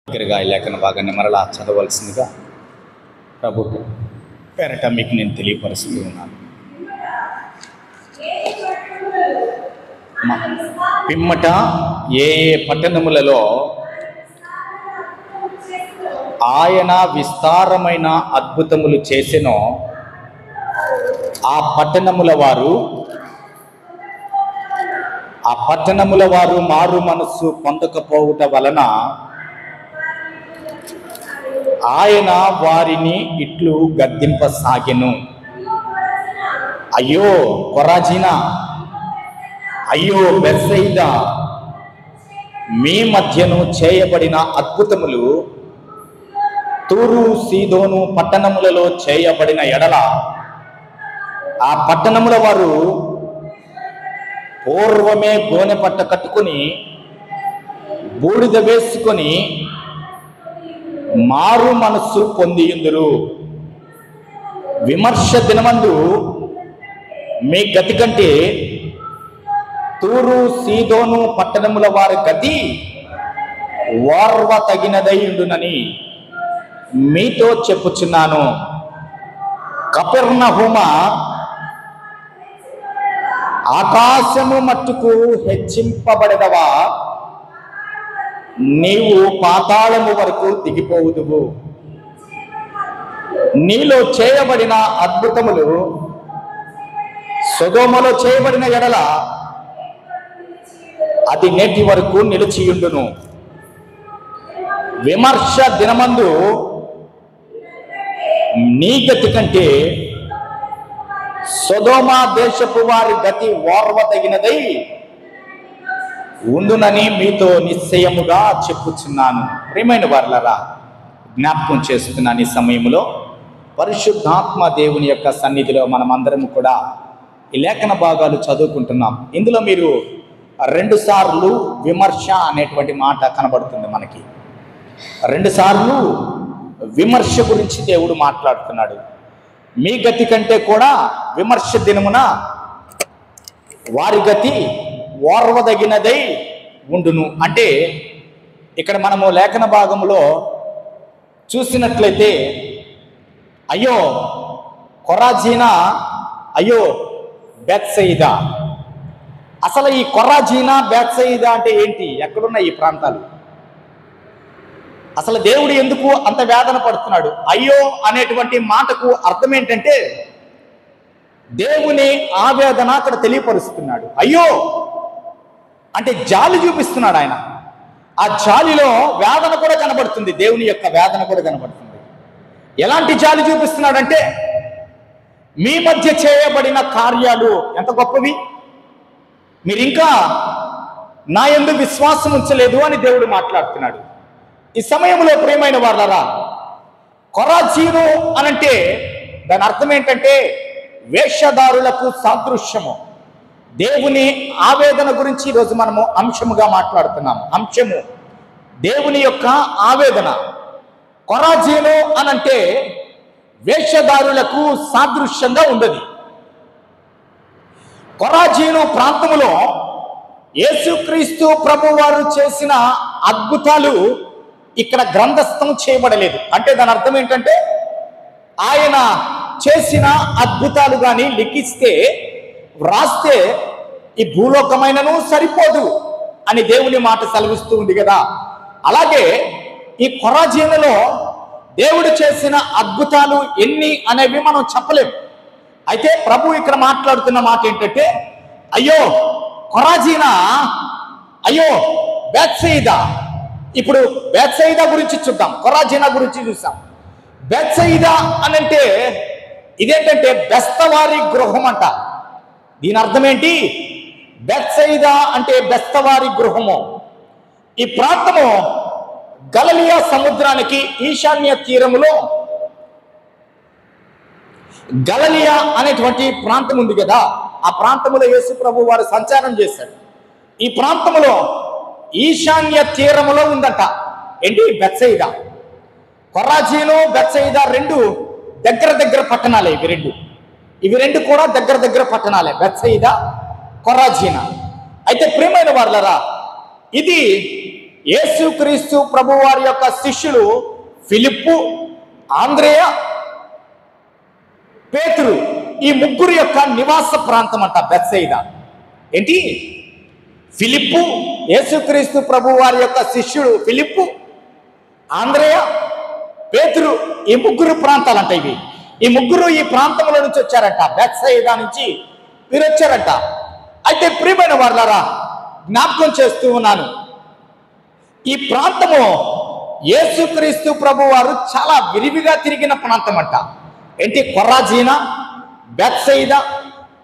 దగ్గరగా ఈ లేఖన భాగాన్ని మరలా చదవలసిందిగా ప్రభు పేరట మీకు నేను తెలియపరుస్తూ ఉన్నాను. పిమ్మట ఏ పట్టణములలో ఆయన విస్తారమైన అద్భుతములు చేసెనో ఆ పట్టణముల వారు మారు మనస్సు పొందకపోవుట వలన ఆయన వారిని ఇట్లు గద్దింపసాగెను. అయ్యో కొరాజీనా, అయ్యో బెత్సయిదా, మీ మధ్యను చేయబడిన అద్భుతములు తూరు సీదోను పట్టణములలో చేయబడిన ఎడల ఆ పట్టణముల వారు పూర్వమే గోనె పట్ట కట్టుకొని బూడిద వేసుకొని మారు మనస్సు పొందియుందురు. విమర్శ దినమందు మీ గతి కంటే తూరు సీదోను పట్టణముల వారి గతి ఓర్వ తగినదై ఉండునని మీతో చెప్పుచున్నాను. కపెర్నహూమ, ఆకాశము మట్టుకు హెచ్చింపబడదవా, నీవు పాతాళము వరకు దిగిపోవుదువు. నీలో చేయబడిన అద్భుతములు సొదొమలో చేయబడిన ఎడల అది నేటి వరకు నిలిచియుండును. విమర్శ దినమందు నీ గతి కంటే సొదొమ దేశపు వారి గతి ఓర్వదగినదై ఉండునని మీతో నిశ్చయముగా చెప్పుచున్నాను. ప్రియమైన వారలారా, జ్ఞాపకం చేస్తున్నాను, ఈ సమయంలో పరిశుద్ధాత్మ దేవుని యొక్క సన్నిధిలో మనమందరం కూడా ఈ లేఖన భాగాలు చదువుకుంటున్నాం. ఇందులో మీరు 2 సార్లు విమర్శ అనేటువంటి మాట కనబడుతుంది. మనకి 2 సార్లు విమర్శ గురించి దేవుడు మాట్లాడుతున్నాడు. మీ గతి కంటే కూడా విమర్శ దినమున వారి గతి ఓర్వదగినదై ఉండును. అంటే ఇక్కడ మనము లేఖన భాగంలో చూసినట్లయితే అయ్యో కొరాజీనా, అయ్యో బెత్సయిదా. అసలు ఈ కొరాజీనా బెత్సయిదా అంటే ఏంటి? ఎక్కడున్న ఈ ప్రాంతాలు? అసలు దేవుడు ఎందుకు అంత వేదన పడుతున్నాడు? అయ్యో అనేటువంటి మాటకు అర్థం ఏంటంటే దేవుని ఆవేదన అక్కడ తెలియపరుస్తున్నాడు. అయ్యో అంటే జాలి చూపిస్తున్నాడు ఆయన. ఆ జాలిలో వేదన కూడా కనబడుతుంది, దేవుని యొక్క వేదన కూడా కనబడుతుంది. ఎలాంటి జాలి చూపిస్తున్నాడంటే మీ మధ్య చేయబడిన కార్యాలు ఎంత గొప్పవి, మీరు ఇంకా నా యందు విశ్వాసం ఉంచలేదు అని దేవుడు మాట్లాడుతున్నాడు. ఈ సమయంలో ప్రియమైన వారలారా, కొరాజీను అనంటే దాని అర్థం ఏంటంటే వేషధారులకు సాదృశ్యము. దేవుని ఆవేదన గురించి ఈరోజు మనము అంశముగా మాట్లాడుతున్నాం. అంశము దేవుని యొక్క ఆవేదన. కొరాజీను అనంటే వేషధారులకు సాదృశ్యంగా ఉండదు. కొరాజీను ప్రాంతములో యేసుక్రీస్తు ప్రభు వారు చేసిన అద్భుతాలు ఇక్కడ గ్రంథస్థం చేయబడలేదు. అంటే దాని అర్థం ఏంటంటే ఆయన చేసిన అద్భుతాలు కానీ లిఖిస్తే వ్రాస్తే ఈ భూలోకమైనను సరిపోదు అని దేవుని మాట సెలవిస్తూ ఉంది కదా. అలాగే ఈ కొరాజీనులో దేవుడు చేసిన అద్భుతాలు ఎన్ని అనేవి మనం చెప్పలేం. అయితే ప్రభు ఇక్కడ మాట్లాడుతున్న మాట ఏంటంటే అయ్యో కొరాజీనా, అయ్యో బెత్సయిదా. ఇప్పుడు బెత్సయిదా గురించి చూద్దాం, కొరాజీనా గురించి చూసాం. బెత్సయిదా అనంటే ఇదేంటంటే బెస్తవారి గృహం అంట. దీని అర్థం ఏంటి? బెత్సయిదా అంటే బెస్తవారి గృహము. ఈ ప్రాంతము గలిలయ సముద్రానికి ఈశాన్య తీరములో గలిలయ అనేటువంటి ప్రాంతం ఉంది కదా. ఆ ప్రాంతములో యేసు ప్రభు వారు సంచారం చేశాడు. ఈ ప్రాంతములో ఈశాన్య తీరములో ఉందట ఏంటి? బెత్సయిదా. కొరాజీను బెత్సయిదా రెండు దగ్గర పట్టణాలే. ఇవి రెండు కూడా దగ్గర పట్టణాలే, బెత్సయిదా, కొరాజీనా. అయితే ప్రియమైన వారలారా, ఇది యేసుక్రీస్తు ప్రభు వారి యొక్క శిష్యులు ఫిలిప్పు, ఆంద్రేయ, పేతురు ఈ ముగ్గురు యొక్క నివాస ప్రాంతం అంట బెత్సయిదా. ఏంటి? ఫిలిప్పు, యేసుక్రీస్తు ప్రభు వారి యొక్క శిష్యుడు ఫిలిప్పు, ఆంద్రేయ, పేతురు ఈ ముగ్గురు ప్రాంతాలంట ఇవి. ఈ ముగ్గురు ఈ ప్రాంతంలో నుంచి వచ్చారంట, బెత్సయిదా నుంచి వీరు వచ్చారంట. అయితే ప్రియమైన వారలారా, జ్ఞాపకం చేస్తూ ఉన్నాను, ఈ ప్రాంతము యేసుక్రీస్తు ప్రభు వారు చాలా విరివిగా తిరిగిన ప్రాంతం అంట. ఏంటి? కొరాజీనా, బెత్సయిదా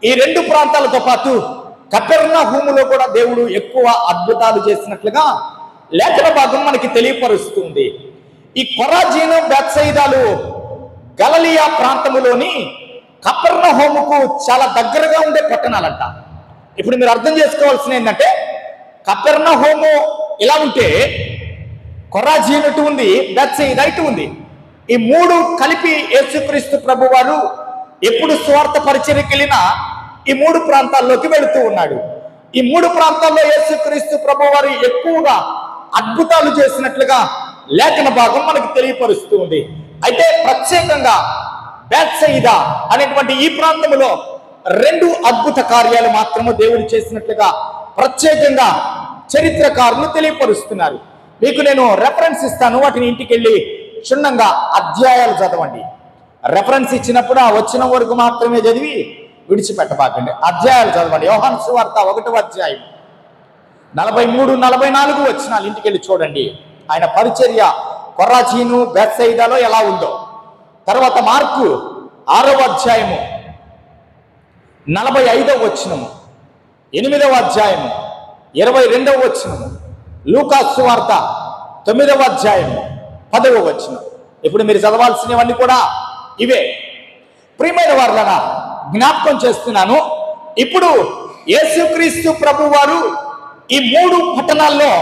ఈ రెండు ప్రాంతాలతో పాటు కపెర్నహూములో కూడా దేవుడు ఎక్కువ అద్భుతాలు చేసినట్లుగా లేఖన భాగం మనకి తెలియపరుస్తుంది. ఈ కొరాజీను, బెత్సయిదాలు గలిలయ ప్రాంతములోని కపెర్నహూముకు చాలా దగ్గరగా ఉండే పట్టణాలంట. ఇప్పుడు మీరు అర్థం చేసుకోవాల్సిన ఏంటంటే, కపెర్నహూము ఇలా ఉంటే కొరాజీను ఇటు ఉంది, బెత్సయిదా ఇటు ఉంది. ఈ మూడు కలిపి యేసుక్రీస్తు ప్రభు వారు ఎప్పుడు స్వార్థ పరిచర్యకి వెళ్ళినా ఈ మూడు ప్రాంతాల్లోకి వెళుతూ ఉన్నాడు. ఈ మూడు ప్రాంతాల్లో యేసుక్రీస్తు ప్రభు వారు ఎక్కువగా అద్భుతాలు చేసినట్లుగా లేఖన భాగం మనకు తెలియపరుస్తూ ఉంది. అయితే ప్రత్యేకంగా బెత్సయిదా అనేటువంటి ఈ ప్రాంతంలో 2 అద్భుత కార్యాలు మాత్రమే దేవుడు చేసినట్లుగా ప్రత్యేకంగా చరిత్రకారులు తెలియపరుస్తున్నారు. మీకు నేను రెఫరెన్స్ ఇస్తాను, వాటిని ఇంటికి వెళ్ళి క్షుణ్ణంగా అధ్యాయాలు చదవండి. రెఫరెన్స్ ఇచ్చినప్పుడు ఆ వచ్చిన వరకు మాత్రమే చదివి విడిచిపెట్టబాకండి, అధ్యాయాలు చదవండి. యోహాను సువార్త 1వ అధ్యాయం 43-44 వచనాలు ఇంటికి వెళ్ళి చూడండి. ఆయన పరిచర్య కొరాజీను, బెత్సయిదాలో ఎలా ఉందో. తర్వాత మార్కు 6వ అధ్యాయము 45వ వచనము, 8వ అధ్యాయము 22వ వచనము, లూకా సువార్త 9వ అధ్యాయము 10వ వచనం. ఇప్పుడు మీరు చదవాల్సినవన్నీ కూడా ఇవే. ప్రియమైన వారలారా, జ్ఞాపకం చేస్తున్నాను, ఇప్పుడు యేసుక్రీస్తు ప్రభు వారు ఈ 3 పట్టణాల్లో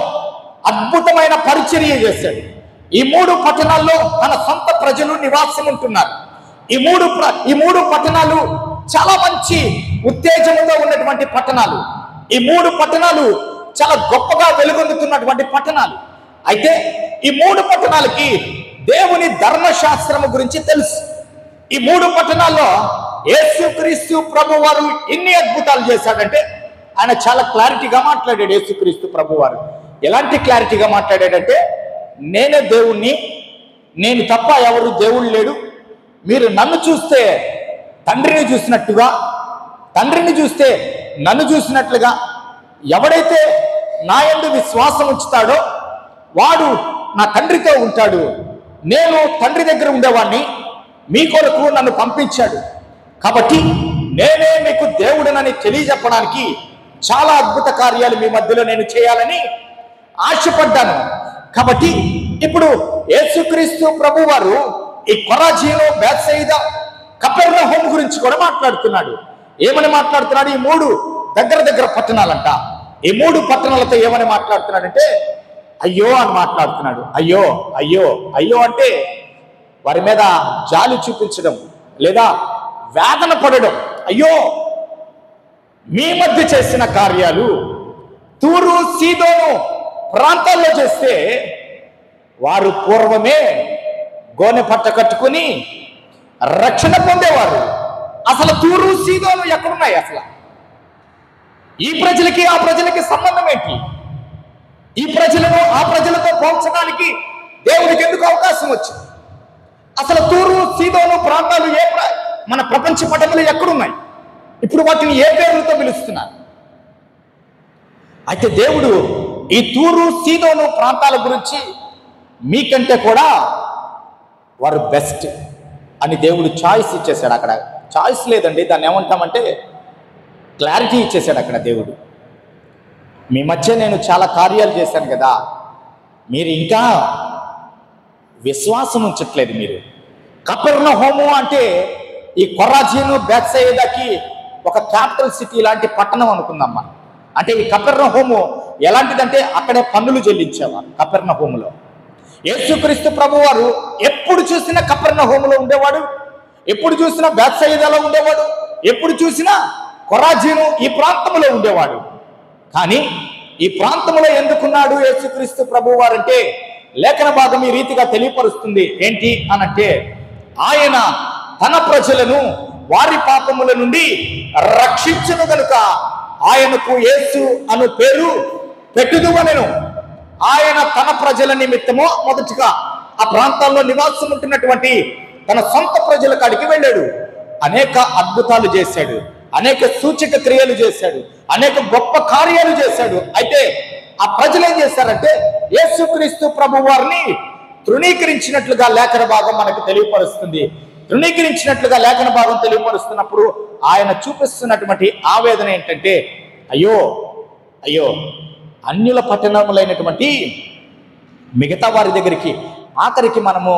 అద్భుతమైన పరిచర్య చేశాడు. ఈ 3 పట్టణాల్లో తన సొంత ప్రజలు నివాసం ఉంటున్నారు. ఈ మూడు పట్టణాలు చాలా మంచి ఉత్తేజంతో ఉన్నటువంటి పట్టణాలు. ఈ 3 పట్టణాలు చాలా గొప్పగా వెలుగొందుతున్నటువంటి పట్టణాలు. అయితే ఈ 3 పట్టణాలకి దేవుని ధర్మశాస్త్రము గురించి తెలుసు. ఈ 3 పట్టణాల్లో యేసుక్రీస్తు ప్రభు వారు ఎన్ని అద్భుతాలు చేశాడంటే, ఆయన చాలా క్లారిటీగా మాట్లాడాడు. యేసుక్రీస్తు ప్రభు వారు ఎలాంటి క్లారిటీగా మాట్లాడాడంటే, నేనే దేవుణ్ణి, నేను తప్ప ఎవరు దేవుడు లేడు, మీరు నన్ను చూస్తే తండ్రిని చూసినట్టుగా, తండ్రిని చూస్తే నన్ను చూసినట్లుగా, ఎవడైతే నా యందు విశ్వాసం ఉంచుతాడో వాడు నా తండ్రితో ఉంటాడు, నేను తండ్రి దగ్గర ఉండేవాడిని, మీ కొరకు నన్ను పంపించాడు, కాబట్టి నేనే మీకు దేవుడనని తెలియజెప్పడానికి చాలా అద్భుత కార్యాలు మీ మధ్యలో నేను చేయాలని ఆశపడ్డాను. కాబట్టి ఇప్పుడు యేసుక్రీస్తు ప్రభు వారు ఈ కొరాజీను, బెత్సయిదా, కపెర్నహూము గురించి కూడా మాట్లాడుతున్నాడు. ఏమని మాట్లాడుతున్నాడు? ఈ 3 దగ్గర పట్టణాలంట. ఈ 3 పట్టణాలతో ఏమని మాట్లాడుతున్నాడంటే, అయ్యో అని మాట్లాడుతున్నాడు. అయ్యో అయ్యో అయ్యో అంటే వారి మీద జాలి చూపించడం లేదా వేదన పడడం. అయ్యో, మీ మధ్య చేసిన కార్యాలు తూరు, సీదోను ప్రాంతాల్లో చేస్తే వారు పూర్వమే గోనె పట్ట కట్టుకుని రక్షణ పొందేవారు. అసలు తూరు, సీదోను ఎక్కడున్నాయి? అసలు ఈ ప్రజలకి ఆ ప్రజలకి సంబంధం ఏంటి? ఈ ప్రజలను ఆ ప్రజలతో పోల్చడానికి దేవుడికి ఎందుకు అవకాశం వచ్చింది? అసలు తూరు, సీదోను ప్రాంతాలు మన ప్రపంచ పటంలో ఎక్కడున్నాయి? ఇప్పుడు వాటిని ఏ పేర్లతో పిలుస్తున్నారు? అయితే దేవుడు ఈ తూరు, సీదోను ప్రాంతాల గురించి మీకంటే కూడా వారు బెస్ట్ అని దేవుడు చాయిస్ ఇచ్చేసాడు. అక్కడ చాయిస్ లేదండి, దాన్ని ఏమంటామంటే క్లారిటీ ఇచ్చేసాడు అక్కడ దేవుడు. మీ మధ్య నేను చాలా కార్యాలు చేశాను కదా, మీరు ఇంకా విశ్వాసం ఉంచట్లేదు. మీరు కపెర్నహూము అంటే ఈ కొరాజీను, బెత్సయిదాకి ఒక క్యాపిటల్ సిటీ లాంటి పట్టణం అనుకుందాం మనం. అంటే ఈ కపెర్నహూము ఎలాంటిదంటే అక్కడే పన్నులు చెల్లించేవారు. కపెర్నహూములో యేసుక్రీస్తు ప్రభు వారు ఎప్పుడు చూసినా కపెర్నహూములో ఉండేవాడు, ఎప్పుడు చూసినా బెత్సయిదాలో ఉండేవాడు, ఎప్పుడు చూసినా కొరాజీను ఈ ప్రాంతంలో ఉండేవాడు. కానీ ఈ ప్రాంతంలో ఎందుకున్నాడు యేసుక్రీస్తు ప్రభు వారంటే లేఖన భాగం ఈ రీతిగా తెలియపరుస్తుంది. ఏంటి అనంటే, ఆయన తన ప్రజలను వారి పాపముల నుండి రక్షించును గనుక ఆయనకు యేసు అను పేరు పెట్టుదువనెను. ఆయన తన ప్రజల నిమిత్తము మొదటిగా ఆ ప్రాంతాల్లో నివాసం ఉంటున్నటువంటి తన సొంత ప్రజల కాడికి వెళ్ళాడు. అనేక అద్భుతాలు చేశాడు, అనేక సూచక క్రియలు చేశాడు, అనేక గొప్ప కార్యాలు చేశాడు. అయితే ఆ ప్రజలు ఏం చేశారంటే యేసుక్రీస్తు ప్రభు వారిని తృణీకరించినట్లుగా లేఖన భాగం మనకు తెలియపరుస్తుంది. తృణీకరించినట్లుగా లేఖన భాగం తెలియపరుస్తున్నప్పుడు ఆయన చూపిస్తున్నటువంటి ఆవేదన ఏంటంటే, అయ్యో అయ్యో అన్యుల పట్టణములైనటువంటి మిగతా వారి దగ్గరికి, ఆఖరికి మనము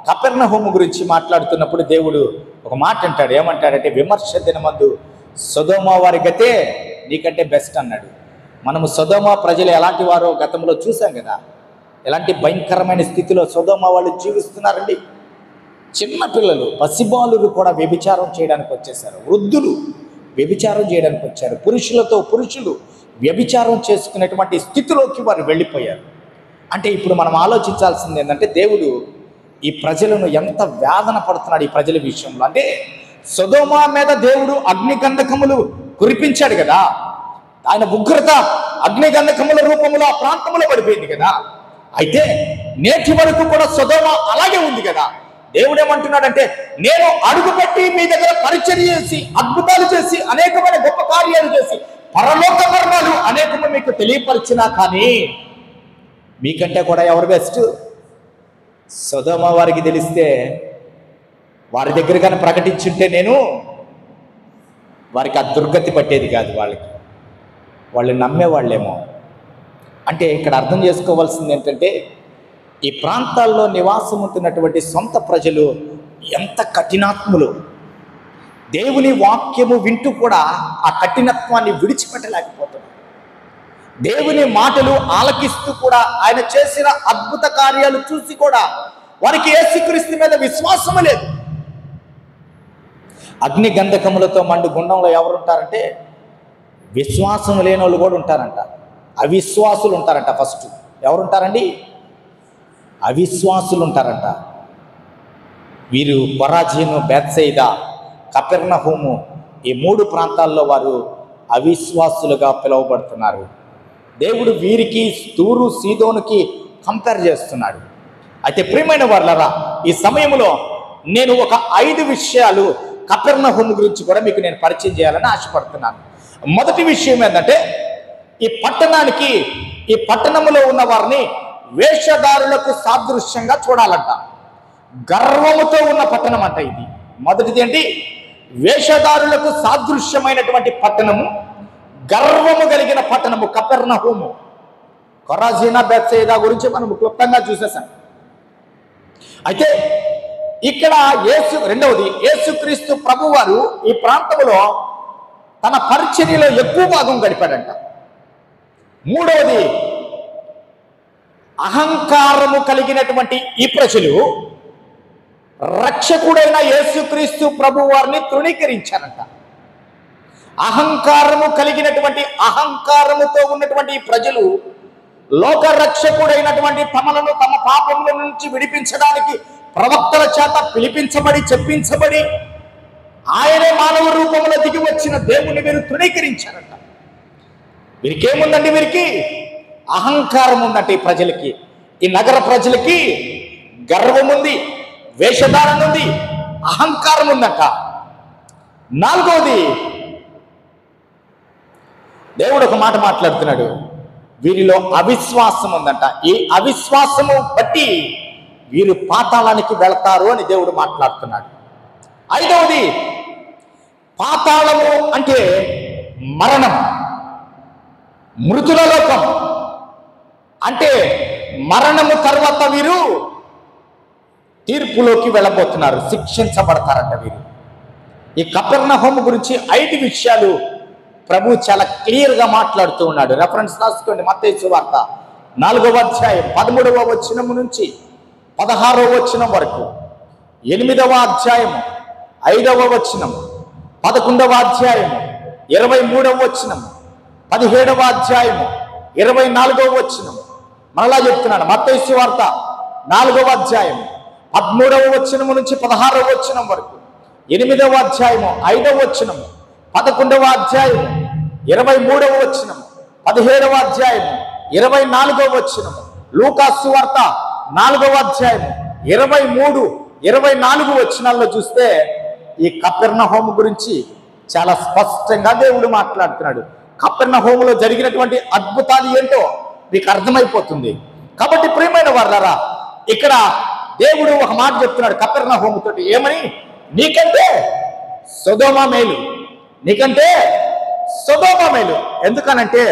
కపెర్నహూము గురించి మాట్లాడుతున్నప్పుడు దేవుడు ఒక మాట అంటాడు. ఏమంటాడంటే, విమర్శ దినమందు సొదొమ వారి గతే నీకంటే బెస్ట్ అన్నాడు. మనము సొదొమ ప్రజలు ఎలాంటి వారో గతంలో చూసాం కదా. ఎలాంటి భయంకరమైన స్థితిలో సొదొమ వాళ్ళు జీవిస్తున్నారండి. చిన్నపిల్లలు, పసిబాలురు కూడా వ్యభిచారం చేయడానికి వచ్చేసారు. వృద్ధులు వ్యభిచారం చేయడానికి వచ్చారు. పురుషులతో పురుషులు వ్యభిచారం చేసుకునేటువంటి స్థితిలోకి వారు వెళ్ళిపోయారు. అంటే ఇప్పుడు మనం ఆలోచించాల్సింది ఏంటంటే, దేవుడు ఈ ప్రజలను ఎంత వేదన పడుతున్నాడు ఈ ప్రజల విషయంలో. అంటే సొదొమ మీద దేవుడు అగ్నిగంధకములు కురిపించాడు కదా. ఆయన ఉగ్రత అగ్నిగంధకముల రూపంలో ఆ ప్రాంతంలో పడిపోయింది కదా. అయితే నేటి వరకు కూడా సొదొమ అలాగే ఉంది కదా. దేవుడు ఏమంటున్నాడంటే, నేను అడుగుపెట్టి మీ దగ్గర పరిచర్య చేసి అద్భుతాలు చేసి అనేకమైన గొప్ప కార్యాలు చేసి పరలోక మర్మాలు అనేకము మీకు తెలియపరిచినా కానీ మీకంటే కూడా ఎవరు బెస్ట్? సొదొమ వారికి తెలిస్తే వారి దగ్గర కానీ ప్రకటించుంటే నేను వారికి ఆ దుర్గతి పట్టేది కాదు. వాళ్ళు నమ్మేవాళ్ళేమో. అంటే ఇక్కడ అర్థం చేసుకోవాల్సింది ఏంటంటే, ఈ ప్రాంతాల్లో నివాసం ఉంటున్నటువంటి సొంత ప్రజలు ఎంత కఠినాత్ములు. దేవుని వాక్యము వింటూ కూడా ఆ కఠినత్వాన్ని విడిచిపెట్టలేకపోతున్నారు. దేవుని మాటలు ఆలకిస్తూ కూడా ఆయన చేసిన అద్భుత కార్యాలు చూసి కూడా వారికి యేసుక్రీస్తు మీద విశ్వాసము లేదు. అగ్ని గంధకములతో మండు గుండంలో ఎవరు ఉంటారంటే విశ్వాసం లేని వాళ్ళు కూడా ఉంటారంట. అవిశ్వాసులు ఉంటారంట. ఫస్ట్ ఎవరుంటారండి? అవిశ్వాసులు ఉంటారంట. వీరు కొరాజీను, బేత్సయిదా, కపెర్నహూము ఈ 3 ప్రాంతాల్లో వారు అవిశ్వాసులుగా పిలువబడుతున్నారు. దేవుడు వీరికి తూరు సీదోనుకి కంపేర్ చేస్తున్నాడు. అయితే ప్రియమైన వాళ్ళరా, ఈ సమయంలో నేను ఒక 5 విషయాలు కపెర్నహూము గురించి కూడా మీకు నేను పరిచయం చేయాలని ఆశపడుతున్నాను. మొదటి విషయం ఏంటంటే, ఈ పట్టణంలో ఉన్న వారిని వేషధారులకు సాదృశ్యంగా చూడాలంట. గర్వముతో ఉన్న పట్టణం అంట ఇది. మొదటిది ఏంటి? వేషధారులకు సాదృశ్యమైనటువంటి పట్టణము, గర్వము కలిగిన పట్టణము కపెర్నహూము. కొరాజీనా, బేత్సయిదా గురించి మనం క్లుప్తంగా చూసేసాం. అయితే ఇక్కడ రెండవది, యేసుక్రీస్తు ప్రభువారు ఈ ప్రాంతంలో తన పరిచర్యలో ఎక్కువ భాగం గడిపాడంట. మూడవది, అహంకారము కలిగినటువంటి ఈ ప్రజలు రక్షకుడైన యేసుక్రీస్తు ప్రభు వారిని తృణీకరించారంట. అహంకారముతో ఉన్నటువంటి ఈ ప్రజలు లోక రక్షకుడైనటువంటి తమలను తమ పాపముల నుంచి విడిపించడానికి ప్రవక్తల చేత పిలిపించబడి చెప్పించబడి ఆయనే మానవ రూపంలో దిగి వచ్చిన దేవుని వీరు తృణీకరించారంట. వీరికేముందండి? వీరికి అహంకారం ఉందంట. ఈ ప్రజలకి, ఈ నగర ప్రజలకి గర్వం ఉంది, వేషధారణ ఉంది, అహంకారం ఉందంట. నాలుగవది, దేవుడు ఒక మాట మాట్లాడుతున్నాడు, వీరిలో అవిశ్వాసం ఉందంట. ఈ అవిశ్వాసము బట్టి వీరు పాతాళానికి వెళతారు అని దేవుడు మాట్లాడుతున్నాడు. ఐదవది, పాతాళము అంటే మరణం, మృతుల లోకం. అంటే మరణము తర్వాత వీరు తీర్పులోకి వెళ్ళబోతున్నారు, శిక్షించబడతారంట వీరు. ఈ కపెర్నహూము గురించి 5 విషయాలు ప్రభు చాలా క్లియర్గా మాట్లాడుతూ ఉన్నాడు. రెఫరెన్స్ రాసుకోండి. మత్తయి సువార్త 4వ అధ్యాయం 13వ వచనం నుంచి 16వ వచనం వరకు, 8వ అధ్యాయము 5వ వచనం, 11వ అధ్యాయము 23వ వచనం, 17వ అధ్యాయము 24వ వచనం. మరలా చెప్తున్నాను, మత్తయి సువార్త 4వ అధ్యాయం 13వ వచనం నుంచి 16వ వచనం వరకు, 8వ అధ్యాయము 5వ వచనం, 11వ అధ్యాయం 23వ వచనం, 17వ అధ్యాయం 24వ వచనం, లూకా సువార్త 4వ అధ్యాయం 23, 24 వచనాల్లో చూస్తే ఈ కపెర్నహూము గురించి చాలా స్పష్టంగా దేవుడు మాట్లాడుతున్నాడు. కపెర్నహూములో జరిగినటువంటి అద్భుతాలు ఏంటో మీకు అర్థమైపోతుంది. కాబట్టి ప్రియమైన వారలారా, ఇక్కడ దేవుడు ఒక మాట చెప్తున్నాడు కపెర్నహూము తోటి, ఏమని? నీకంటే సొదొమ మేలు, నీకంటే సొదొమ మేలు. ఎందుకనంటే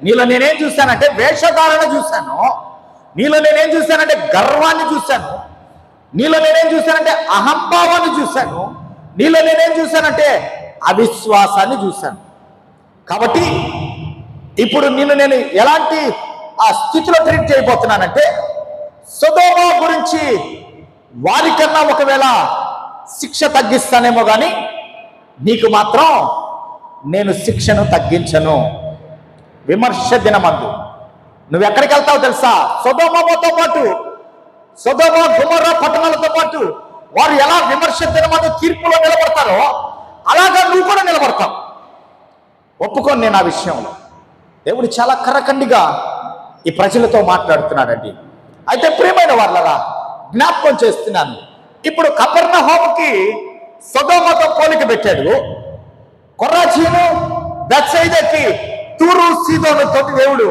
నీలో నేనేం చూశానంటే వేషధారణ చూశాను, నీలో నేనేం చూశానంటే గర్వాన్ని చూశాను, నీలో నేనేం చూశానంటే అహంభావాన్ని చూశాను, నీలో నేనేం చూశానంటే అవిశ్వాసాన్ని చూశాను. కాబట్టి ఇప్పుడు నేను ఎలాంటి ఆ స్థితిలో ట్రీట్ చేయబోతున్నానంటే, సొదొమ గురించి వారికన్నా ఒకవేళ శిక్ష తగ్గిస్తానేమో కానీ నీకు మాత్రం నేను శిక్షను తగ్గించను. విమర్శ దినమందు నువ్వు ఎక్కడికి వెళ్తావు తెలుసా? సొదొమతో పాటు, సొదొమ గొమొర్రా పట్టణాలతో పాటు వారు ఎలా విమర్శ దినమందు తీర్పులో నిలబడతారో అలాగా నువ్వు కూడా నిలబడతావు. ఒప్పుకోను నేను ఆ విషయంలో. దేవుడు చాలా కరకండిగా ఈ ప్రజలతో మాట్లాడుతున్నాడండి. అయితే ప్రియమైన వాళ్ళరా, జ్ఞాపకం చేస్తున్నాను, ఇప్పుడు కపెర్నహూముకి సొదొమతో పోలిక పెట్టాడు. కొరాజీను, బెత్సైదాకి, తూరు సీదోను తోటి దేవుడు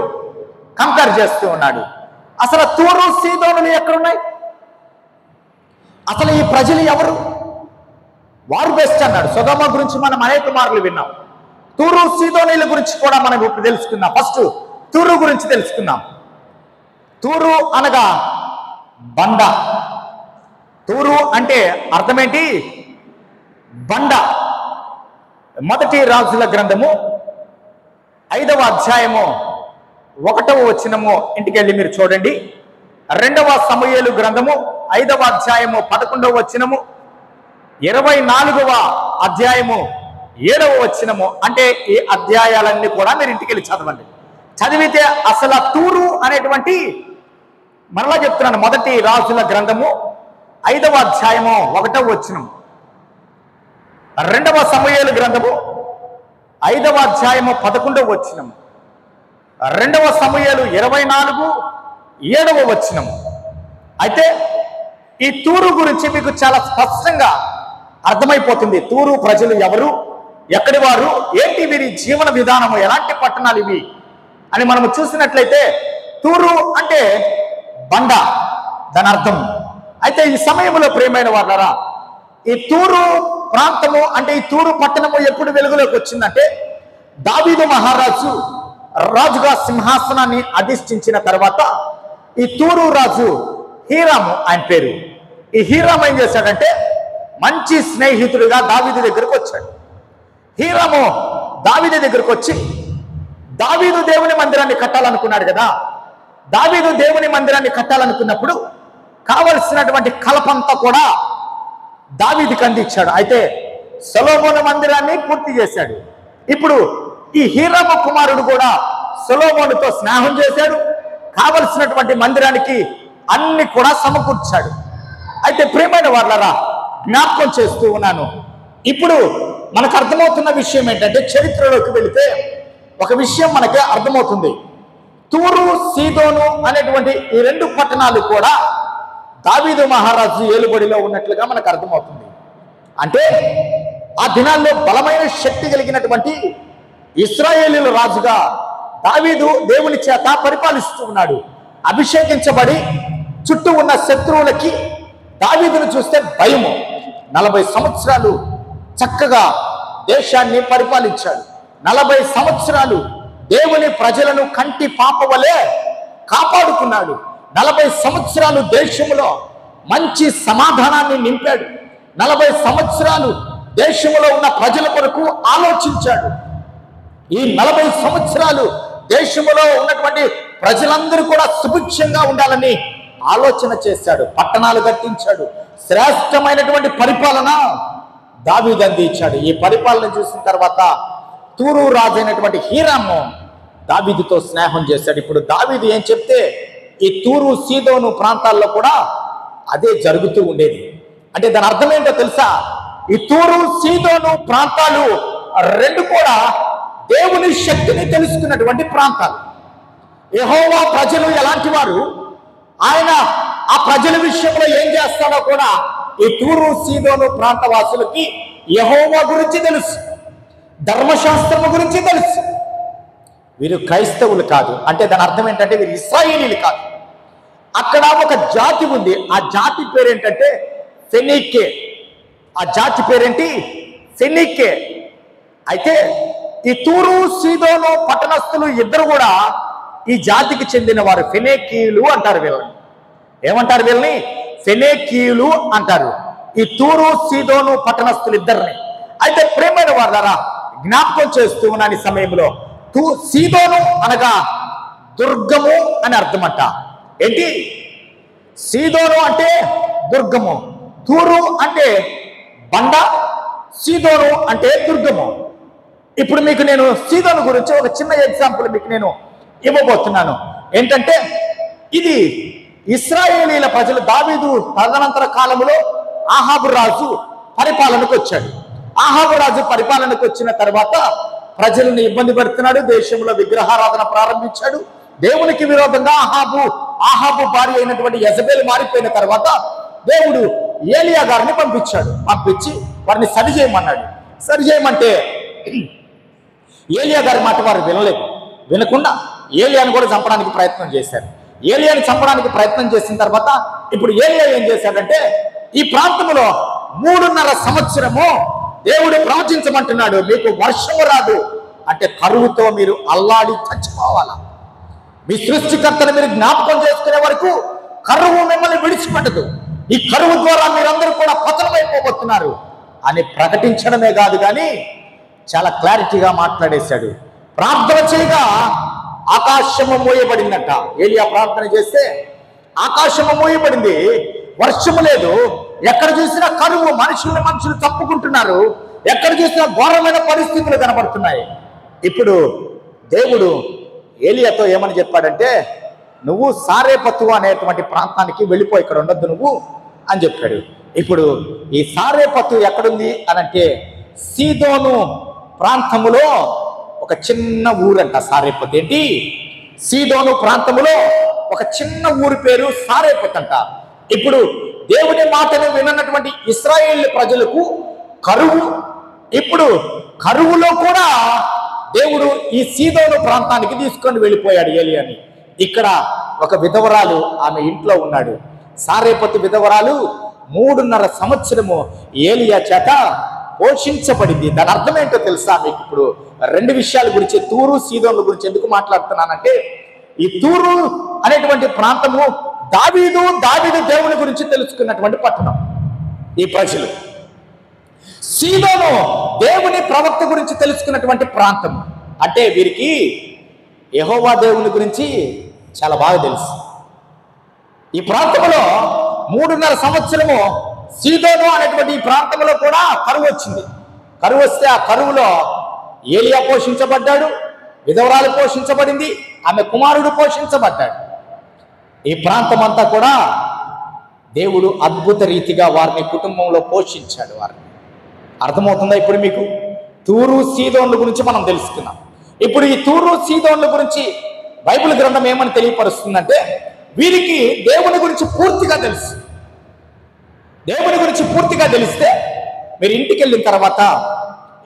కంపేర్ చేస్తూ ఉన్నాడు. అసలు తూరు సీదోనులు ఎక్కడున్నాయి? అసలు ఈ ప్రజలు ఎవరు? వారు బెస్ట్ అన్నాడు. సొదొమ గురించి మనం అనేక మార్లు విన్నాం. తూరు సీదోనీల గురించి కూడా మనం ఇప్పుడు తెలుసుకున్నాం. ఫస్ట్ తూరు గురించి తెలుసుకున్నాం. తూరు అనగా బండ. తూరు అంటే అర్థమేంటి? బండ. మొదటి రాజుల గ్రంథము 5వ అధ్యాయము 1వ వచనము ఇంటికి వెళ్ళి మీరు చూడండి. 2వ సమూయేలు గ్రంథము 5వ అధ్యాయము 11వ వచనము, 24వ అధ్యాయము 7వ వచనము. అంటే ఈ అధ్యాయాలన్నీ కూడా మీరు ఇంటికి వెళ్ళి చదవండి. చదివితే అసలు తూరు అనేటువంటి, మరలా చెప్తున్నాను, మొదటి రాజుల గ్రంథము 5వ అధ్యాయము 1వ వచనం, 2వ సమూయేలు గ్రంథము 5వ అధ్యాయము 11వ వచనం, 2వ సమూయేలు 24, 7వ వచనం. అయితే ఈ తూరు గురించి మీకు చాలా స్పష్టంగా అర్థమైపోతుంది. తూరు ప్రజలు ఎవరు, ఎక్కడి వారు, ఏంటి వీరి జీవన విధానము, ఎలాంటి పట్టణాలు ఇవి అని మనము చూసినట్లయితే తూరు అంటే బండ, దాని అర్థం. అయితే ఈ సమయంలో ప్రియమైన వాళ్ళరా, ఈ తూరు ప్రాంతము అంటే ఈ తూరు పట్టణము ఎప్పుడు వెలుగులోకి వచ్చిందంటే, దావీదు మహారాజు రాజుగా సింహాసనాన్ని అధిష్ఠించిన తర్వాత ఈ తూరు రాజు హీరాము ఆయన పేరు. ఈ హీరాము ఏం చేశాడంటే మంచి స్నేహితుడిగా దావీదు దగ్గరకు వచ్చాడు. హీరాము దావీదు దగ్గరకు వచ్చి, దావీదు దేవుని మందిరాన్ని కట్టాలనుకున్నాడు కదా. దావీదు దేవుని మందిరాన్ని కట్టాలనుకున్నప్పుడు కావలసినటువంటి కలపంతా కూడా దావీదుకి అందించాడు. అయితే సొలొమోను మందిరాన్ని పూర్తి చేశాడు. ఇప్పుడు ఈ హీరాము కుమారుడు కూడా సొలొమోనుతో స్నేహం చేశాడు. కావలసినటువంటి మందిరానికి అన్ని కూడా సమకూర్చాడు. అయితే ప్రియమైన వాళ్ళరా, జ్ఞాపకం చేస్తూ ఉన్నాను, ఇప్పుడు మనకు అర్థమవుతున్న విషయం ఏంటంటే, చరిత్రలోకి వెళితే ఒక విషయం మనకి అర్థమవుతుంది. తూరు సీదోను అనేటువంటి ఈ 2 పట్టణాలు కూడా దావీదు మహారాజు ఏలుబడిలో ఉన్నట్లుగా మనకు అర్థమవుతుంది. అంటే ఆ దినాల్లో బలమైన శక్తి కలిగినటువంటి ఇశ్రాయేలీయుల రాజుగా దావీదు దేవుని చేత పరిపాలిస్తూ ఉన్నాడు. అభిషేకించబడి చుట్టూ ఉన్న శత్రువులకి దావీదును చూస్తే భయము. 40 సంవత్సరాలు చక్కగా దేశాన్ని పరిపాలించాడు. 40 సంవత్సరాలు దేవుని ప్రజలను కంటి పాప వలె కాపాడుకున్నాడు. 40 సంవత్సరాలు దేశంలో మంచి సమాధానాన్ని నింపాడు. 40 సంవత్సరాలు దేశంలో ఉన్న ప్రజల కొరకు ఆలోచించాడు. ఈ 40 సంవత్సరాలు దేశంలో ఉన్నటువంటి ప్రజలందరూ కూడా సుభిక్షంగా ఉండాలని ఆలోచన చేశాడు. పట్టణాలు కట్టించాడు. శ్రేష్టమైనటువంటి పరిపాలన దావీదు అందించాడు. ఈ పరిపాలన చూసిన తర్వాత తూరు రాజు అయినటువంటి హీరాము దావీదుతో స్నేహం చేశాడు. ఇప్పుడు దావీదు ఏం చెప్తే ఈ తూరు సీదోను ప్రాంతాల్లో కూడా అదే జరుగుతూ ఉండేది. అంటే దాని అర్థం ఏంటో తెలుసా? ఈ తూరు సీదోను ప్రాంతాలు రెండు కూడా దేవుని శక్తిని తెలుసుకున్నటువంటి ప్రాంతాలు. యెహోవా ప్రజలు ఎలాంటి వారు, ఆయన ఆ ప్రజల విషయంలో ఏం చేస్తాడో కూడా ఈ తూరు సీదోను ప్రాంత వాసులకి యెహోవా గురించి తెలుసు, ధర్మశాస్త్రము గురించి తెలుసు. వీరు క్రైస్తవులు కాదు. అంటే దాని అర్థం ఏంటంటే వీరు ఇశ్రాయేలీలు కాదు. అక్కడ ఒక జాతి ఉంది. ఆ జాతి పేరేంటంటే ఫెనీకే. ఆ జాతి పేరేంటి? ఫెనీకే. అయితే ఈ తూరు సీదోను పట్టణస్థులు ఇద్దరు కూడా ఈ జాతికి చెందిన వారు. ఫెనేకీయులు అంటారు వీళ్ళని. ఏమంటారు వీళ్ళని? ఫెనేకీయులు అంటారు ఈ తూరు సీదోను పట్టణస్థులు ఇద్దరిని. అయితే ప్రేమైన వారులారా, జ్ఞాపకం చేస్తూ ఉన్నాను ఈ సమయంలో, సీదోను అనగా దుర్గము అని అర్థమంట. ఏంటి? సీదోను అంటే దుర్గము, తూరు అంటే బండ, సీదోను అంటే దుర్గము. ఇప్పుడు మీకు నేను సీదోను గురించి ఒక చిన్న ఎగ్జాంపుల్ మీకు నేను ఇవ్వబోతున్నాను. ఏంటంటే ఇది ఇశ్రాయేలీల ప్రజలు దావీదు తదనంతర కాలంలో ఆహాబు రాజు పరిపాలనకు వచ్చాడు. ఆహాబు రాజు పరిపాలనకు వచ్చిన తర్వాత ప్రజలను ఇబ్బంది పెడుతున్నాడు. దేశంలో విగ్రహారాధన ప్రారంభించాడు. దేవునికి విరోధంగా ఆహాబు భార్య అయినటువంటి యెజబెల్ మారిపోయిన తర్వాత దేవుడు ఏలియా గారిని పంపించి వారిని సరిచేయమన్నాడు. సరిచేయమంటే ఏలియా గారి మాట వారు వినకుండా ఏలియాను కూడా చంపడానికి ప్రయత్నం చేశారు. ఏలియాను చంపడానికి ప్రయత్నం చేసిన తర్వాత ఇప్పుడు ఏలియా ఏం చేశాడంటే ఈ ప్రాంతంలో 3.5 సంవత్సరము దేవుడు ప్రవచించమంటున్నాడు, మీకు వర్షము రాదు అంటే కరువుతో మీరు అల్లాడి చచ్చిపోవాలా, మీ సృష్టికర్తను మీరు జ్ఞాపకం చేసుకునే వరకు కరువు మిమ్మల్ని విడిచిపెట్టదు, ఈ కరువు ద్వారా మీరందరూ కూడా పతనమైపోబోతున్నారు అని ప్రకటించడమే కాదు కానీ చాలా క్లారిటీగా మాట్లాడేశాడు. ప్రార్థన చేయగా ఆకాశము మూయబడిందట. ఏలియా ప్రార్థన చేస్తే ఆకాశము మూయబడింది, వర్షము లేదు. ఎక్కడ చూసినా కరువు, మనుషులు తప్పుకుంటున్నారు, ఎక్కడ చూసినా ఘోరమైన పరిస్థితులు కనబడుతున్నాయి. ఇప్పుడు దేవుడు ఏలియాతో ఏమని చెప్పాడంటే, నువ్వు సారేపతు అనేటువంటి ప్రాంతానికి వెళ్ళిపో, ఇక్కడ ఉండొద్దు నువ్వు అని చెప్పాడు. ఇప్పుడు ఈ సారేపతు ఎక్కడుంది అనంటే సీదోను ప్రాంతములో ఒక చిన్న ఊరంట సారేపతు. ఏంటి? సీదోను ప్రాంతములో ఒక చిన్న ఊరి పేరు సారేపతు అంట. ఇప్పుడు దేవుని మాటను విననటువంటి ఇశ్రాయేలు ప్రజలకు కరువు. ఇప్పుడు కరువులో కూడా దేవుడు ఈ సీదోను ప్రాంతానికి తీసుకొని వెళ్ళిపోయాడు ఏలియాని. ఇక్కడ ఒక విధవరాలు ఆమె ఇంట్లో ఉన్నాడు. సారేపతు విధవరాలు 3.5 సంవత్సరము ఏలియా చేత పోషించబడింది. దాని అర్థం ఏంటో తెలుసా మీకు? ఇప్పుడు 2 విషయాల గురించి, తూరు సీదోన్ల గురించి ఎందుకు మాట్లాడుతున్నానంటే, ఈ తూరు అనేటువంటి ప్రాంతము దావీదు దేవుని గురించి తెలుసుకున్నటువంటి పట్టణం ఈ ప్రజలు. సీదోను దేవుని ప్రవక్త గురించి తెలుసుకున్నటువంటి ప్రాంతం. అంటే వీరికి యెహోవా దేవుని గురించి చాలా బాగా తెలుసు. ఈ ప్రాంతంలో 3.5 సంవత్సరము సీదోను అనేటువంటి ఈ ప్రాంతంలో కూడా కరువు వచ్చింది. కరువు వస్తే ఆ కరువులో ఏలియా పోషించబడ్డాడు, విధవరాలు పోషించబడింది, ఆమె కుమారుడు పోషించబడ్డాడు. ఈ ప్రాంతం అంతా కూడా దేవుడు అద్భుత రీతిగా వారిని కుటుంబంలో పోషించాడు. వారిని అర్థమవుతుందా ఇప్పుడు మీకు? తూరు సీదోన్ల గురించి మనం తెలుసుకున్నాం. ఇప్పుడు ఈ తూరు సీదోన్ల గురించి బైబిల్ గ్రంథం ఏమని తెలియపరుస్తుందంటే, వీరికి దేవుని గురించి పూర్తిగా తెలుసు. దేవుని గురించి పూర్తిగా తెలిస్తే మీరు ఇంటికి వెళ్ళిన తర్వాత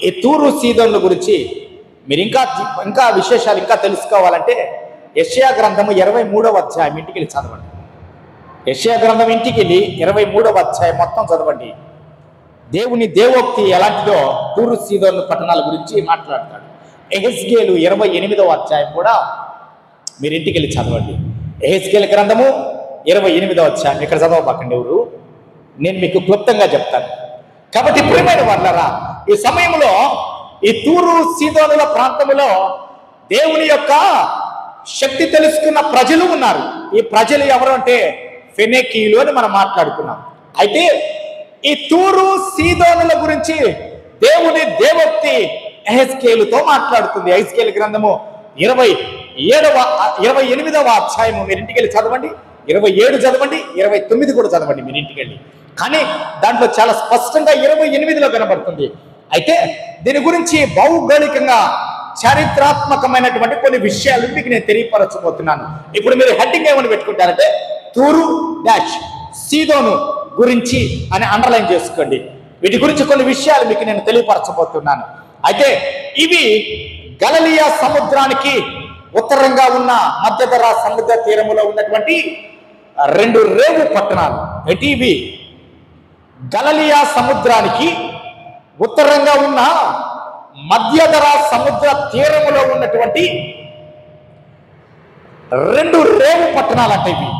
ఈ తూరు సీదోన్ల గురించి మీరు ఇంకా విశేషాలు ఇంకా తెలుసుకోవాలంటే యెషయా గ్రంథము 23వ అధ్యాయం ఇంటికి వెళ్ళి చదవండి. యెషయా గ్రంథం ఇంటికి వెళ్ళి 23వ అధ్యాయం మొత్తం చదవండి. దేవుని దేవోక్తి ఎలాంటిదో తూరు సీదోన్ల పట్టణాల గురించి మాట్లాడతాడు. యెహెజ్కేలు 28వ అధ్యాయం కూడా మీరు ఇంటికి వెళ్ళి చదవండి. యెహెజ్కేలు గ్రంథము 28వ అధ్యాయం ఇక్కడ చదవబాకండి ఎవరు, నేను మీకు క్లుప్తంగా చెప్తాను. కాబట్టి ప్రియమైన వాళ్ళరా, ఈ సమయంలో ఈ తూరు సీదోనుల ప్రాంతంలో దేవుని యొక్క శక్తి తెలుసుకున్న ప్రజలు ఉన్నారు. ఈ ప్రజలు ఎవరు అంటే ఫెనెకీయులు అని మనం మాట్లాడుకున్నాం. అయితే ఈ తూరు సీదోనుల గురించి దేవుని దేవోక్తి యెహెజ్కేలుతో మాట్లాడుతుంది. యెహెజ్కేలు గ్రంథము 28వ అధ్యాయము మీరు ఇంటికి వెళ్ళి చదవండి. 27 చదవండి, 29 కూడా చదవండి మీరు ఇంటికి వెళ్ళి. కానీ దాంట్లో చాలా స్పష్టంగా 28లో కనబడుతుంది. అయితే దీని గురించి భౌగోళికంగా చారిత్రాత్మకమైనటువంటి కొన్ని విషయాలు మీకు నేను తెలియపరచబోతున్నాను. ఇప్పుడు మీరు హెడ్డింగ్ ఏమని పెట్టుకుంటారంటే తూరు డాష్ సీదోను గురించి అని అండర్లైన్ చేసుకోండి. వీటి గురించి కొన్ని విషయాలు మీకు నేను తెలియపరచబోతున్నాను. అయితే ఇవి గలిలయ సముద్రానికి ఉత్తరంగా ఉన్న మధ్యధరా సముద్ర తీరములో ఉన్నటువంటి 2 రేవు పట్టణాలు. ఇవి గలిలయ సముద్రానికి ఉత్తరంగా ఉన్న మధ్యధరా సముద్ర తీరములో ఉన్నటువంటి 2 రేవు పట్టణాలు అంటే ఇవి.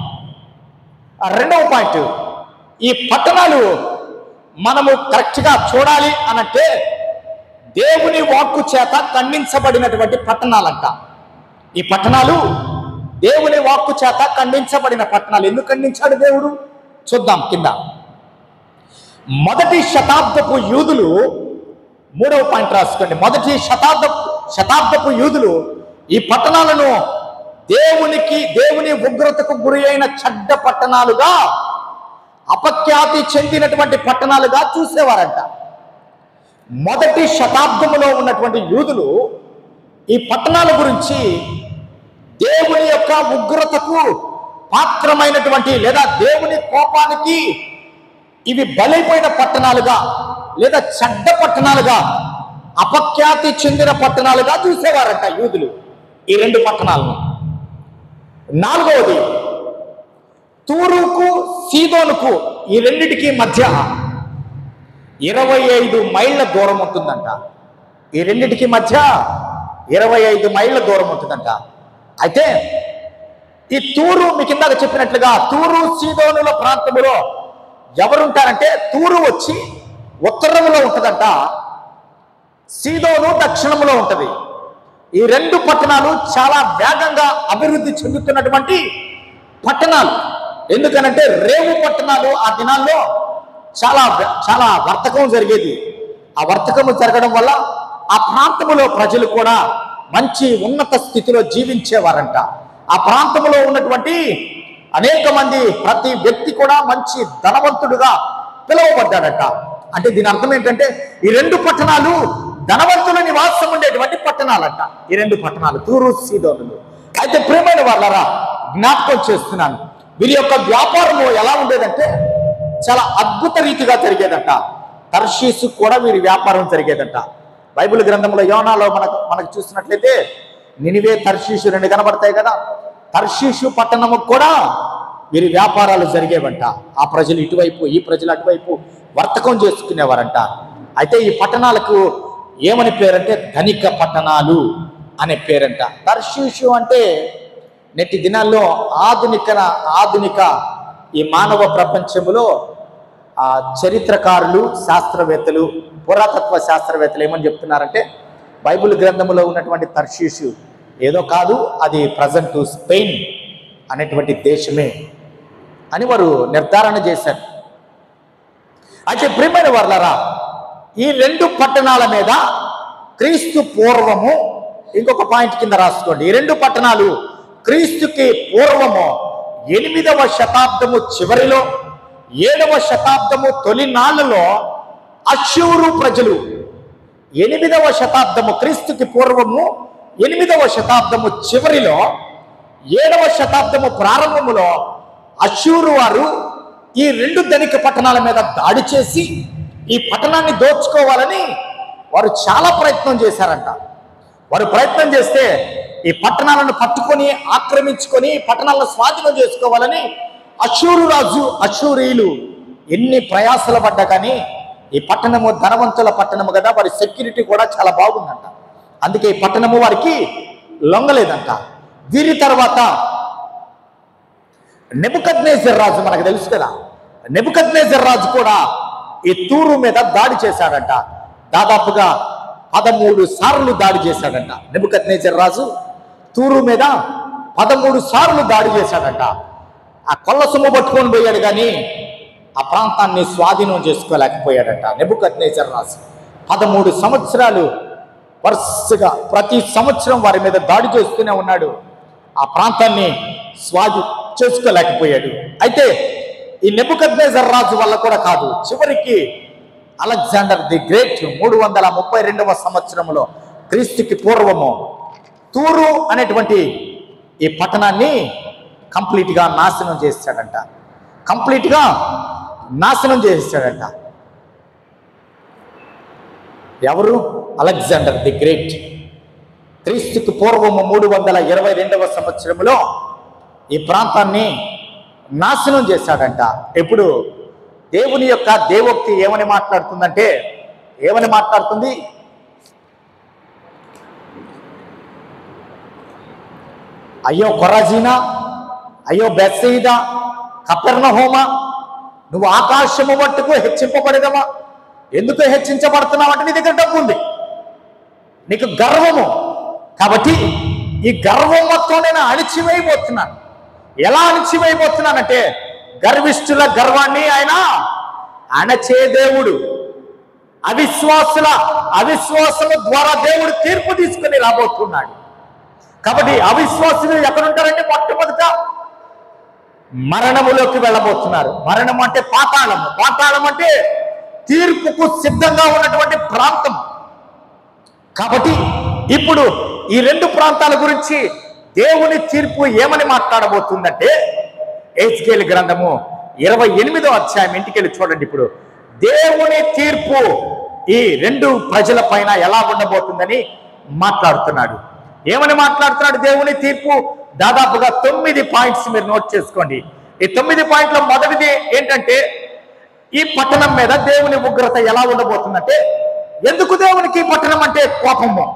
రెండవ పాయింట్, ఈ పట్టణాలు మనము కరెక్ట్గా చూడాలి అనంటే దేవుని వాక్కు చేత ఖండించబడినటువంటి పట్టణాలంట. ఈ పట్టణాలు దేవుని వాక్కు చేత ఖండించబడిన పట్టణాలు. ఎందుకు ఖండించాడు దేవుడు చూద్దాం కింద. మొదటి శతాబ్దపు యూదులు, 3వ పాయింట్ రాసుకోండి. మొదటి శతాబ్దపు యూదులు ఈ పట్టణాలను దేవుని ఉగ్రతకు గురి అయిన చెడ్డ పట్టణాలుగా, అపఖ్యాతి చెందినటువంటి పట్టణాలుగా చూసేవారంట. మొదటి శతాబ్దములో ఉన్నటువంటి యూదులు ఈ పట్టణాల గురించి దేవుని యొక్క ఉగ్రతకు పాత్రమైనటువంటి లేదా దేవుని కోపానికి ఇవి బలైపోయిన పట్టణాలుగా లేదా చెడ్డ పట్టణాలుగా, అపఖ్యాతి చెందిన పట్టణాలుగా చూసేవారంట యూదులు ఈ 2 పట్టణాలను. 4వది, తూరుకు సీదోనుకు ఈ రెండిటికి మధ్య 25 మైళ్ళ దూరం ఉంటుందంట. ఈ రెండిటికి మధ్య 25 మైళ్ళ దూరం ఉంటుందంట. అయితే ఈ తూరు మీకు ఇందాక చెప్పినట్లుగా తూరు సీదోనుల ప్రాంతంలో ఎవరుంటారంటే తూరు వచ్చి ఉత్తరంలో ఉంటుందంట, సీదోను దక్షిణంలో ఉంటుంది. ఈ 2 పట్టణాలు చాలా వేగంగా అభివృద్ధి చెందుతున్నటువంటి పట్టణాలు. ఎందుకనంటే రేవు పట్టణాలు ఆ దినాల్లో చాలా వర్తకం జరిగేది. ఆ వర్తకము జరగడం వల్ల ఆ ప్రాంతంలో ప్రజలు కూడా మంచి ఉన్నత స్థితిలో జీవించేవారంట. ఆ ప్రాంతంలో ఉన్నటువంటి అనేక మంది, ప్రతి వ్యక్తి కూడా మంచి ధనవంతుడుగా పిలువబడ్డాడట. అంటే దీని అర్థం ఏంటంటే ఈ 2 పట్టణాలు ధనవంతుల నివాసం ఉండేటువంటి పట్టణాలంట. ఈ 2 పట్టణాలు తూరు సీదోనులు. అయితే ప్రియమైన వాళ్ళరా, జ్ఞాపకం చేస్తున్నాను, వీరి యొక్క వ్యాపారము ఎలా ఉండేదంటే చాలా అద్భుత రీతిగా జరిగేదంట. తర్షీసు కూడా వీరి వ్యాపారం జరిగేదంట. బైబిల్ గ్రంథంలో యోనాలో మనకు చూసినట్లయితే నినివే, తర్షీసు 2 కనబడతాయి కదా. తర్షీసు పట్టణము కూడా వీరి వ్యాపారాలు జరిగేవంట. ఆ ప్రజలు ఇటువైపు, ఈ ప్రజలు అటువైపు వర్తకం చేసుకునేవారంట. అయితే ఈ పట్టణాలకు ఏమని పేరంటే ధనిక పట్టణాలు అనే పేరంట. తర్షీసు అంటే నేటి దినాల్లో ఆధునిక ఈ మానవ ప్రపంచంలో చరిత్రకారులు, శాస్త్రవేత్తలు, పురాతత్వ శాస్త్రవేత్తలు ఏమని చెప్తున్నారంటే బైబిల్ గ్రంథంలో ఉన్నటువంటి తర్షీసు ఏదో కాదు, అది ప్రజెంట్ స్పెయిన్ అనేటువంటి దేశమే అని వారు నిర్ధారణ చేశారు. అయితే ప్రియమైన వారలారా, ఈ 2 పట్టణాల మీద క్రీస్తు పూర్వము, ఇంకొక పాయింట్ కింద రాసుకోండి, ఈ 2 పట్టణాలు క్రీస్తుకి పూర్వము 8వ శతాబ్దము చివరిలో, 7వ శతాబ్దము తొలి నాళ్ళలో అష్షూరు ప్రజలు 8వ శతాబ్దము క్రీస్తుకి పూర్వము 8వ శతాబ్దము చివరిలో, 7వ శతాబ్దము ప్రారంభములో అష్షూరు వారు ఈ 2 ధనిక పట్టణాల మీద దాడి చేసి ఈ పట్టణాన్ని దోచుకోవాలని వారు చాలా ప్రయత్నం చేశారంట. వారు ప్రయత్నం చేస్తే ఈ పట్టణాలను పట్టుకొని ఆక్రమించుకొని పట్టణాలను స్వాధీనం చేసుకోవాలని అష్షూరు రాజు, అష్షూరీయులు ఎన్ని ప్రయాసలు పడ్డా కానీ ఈ పట్టణము ధనవంతుల పట్టణము కదా, వారి సెక్యూరిటీ కూడా చాలా బాగుందంట. అందుకే ఈ పట్టణము వారికి లొంగలేదంట. వీరి తర్వాత నెబుకద్నెజర్ రాజు, మనకు తెలుసు కదా, నెబుకద్నెజర్ రాజు కూడా ఈ తూరు మీద దాడి చేశాడంట. దాదాపుగా 13 సార్లు దాడి చేశాడంట. నెబుకద్నెజర్ రాజు తూరు మీద 13 సార్లు దాడి చేశాడంట. ఆ కొల్ల సొమ్ము పట్టుకొని పోయాడు కానీ ఆ ప్రాంతాన్ని స్వాధీనం చేసుకోలేకపోయాడట నెబుకద్నెజర్ రాజు. 13 సంవత్సరాలు వరుసగా ప్రతి సంవత్సరం వారి మీద దాడి చేస్తూనే ఉన్నాడు. ఆ ప్రాంతాన్ని స్వాధి చేసుకోలేకపోయాడు. అయితే ఈ నెబుకద్నెజర్ రాజు వల్ల కూడా కాదు, చివరికి అలెగ్జాండర్ ది గ్రేట్ 332వ సంవత్సరంలో క్రీస్తుకి పూర్వము తూరు అనేటువంటి ఈ పట్టణాన్ని కంప్లీట్గా నాశనం చేశాడంట. కంప్లీట్గా నాశనం చేసేసాడంట. ఎవరు? Alexander the great. క్రీస్తుకి పూర్వము 322వ సంవత్సరంలో ఈ ప్రాంతాన్ని నాశనం చేశాడంట. ఇప్పుడు దేవుని యొక్క దేవోక్తి ఏమని మాట్లాడుతుందంటే, ఏమని మాట్లాడుతుంది? అయ్యో కొరాజీనా, అయ్యో బెత్సయిదా, కపెర్నహూమా, నువ్వు ఆకాశము మట్టుకు హెచ్చింపబడదమా? ఎందుకు హెచ్చించబడుతున్నావు అంటే నీ దగ్గర డబ్బు ఉంది, నీకు గర్వము. కాబట్టి ఈ గర్వం మొత్తం నేను అణిచివేయబోతున్నాను. ఎలా అణిచివేయబోతున్నానంటే, గర్విష్ఠుల గర్వాన్ని ఆయన అణచే దేవుడు. అవిశ్వాసుల ద్వారా దేవుడు తీర్పు తీసుకుని రాబోతున్నాడు. కాబట్టి అవిశ్వాసులు ఎక్కడుంటారంటే మొట్టమొదట మరణములోకి వెళ్ళబోతున్నారు. మరణం అంటే పాతాళము. పాతాళం అంటే తీర్పుకు సిద్ధంగా ఉన్నటువంటి ప్రాంతం. కాబట్టి ఇప్పుడు ఈ రెండు ప్రాంతాల గురించి దేవుని తీర్పు ఏమని మాట్లాడబోతుందంటే, ఎహెజ్కేలు గ్రంథము 28వ అధ్యాయం ఇంటికి వెళ్ళి చూడండి. ఇప్పుడు దేవుని తీర్పు ఈ రెండు ప్రజల పైన ఎలా ఉండబోతుందని మాట్లాడుతున్నాడు. ఏమని మాట్లాడుతున్నాడు? దేవుని తీర్పు దాదాపుగా 9 పాయింట్స్ మీరు నోట్ చేసుకోండి. ఈ 9 పాయింట్ల మొదటిది ఏంటంటే, ఈ పట్టణం మీద దేవుని ఉగ్రత ఎలా ఉండబోతుందంటే, ఎందుకు దేవునికి ఈ పట్టణం అంటే కోపము?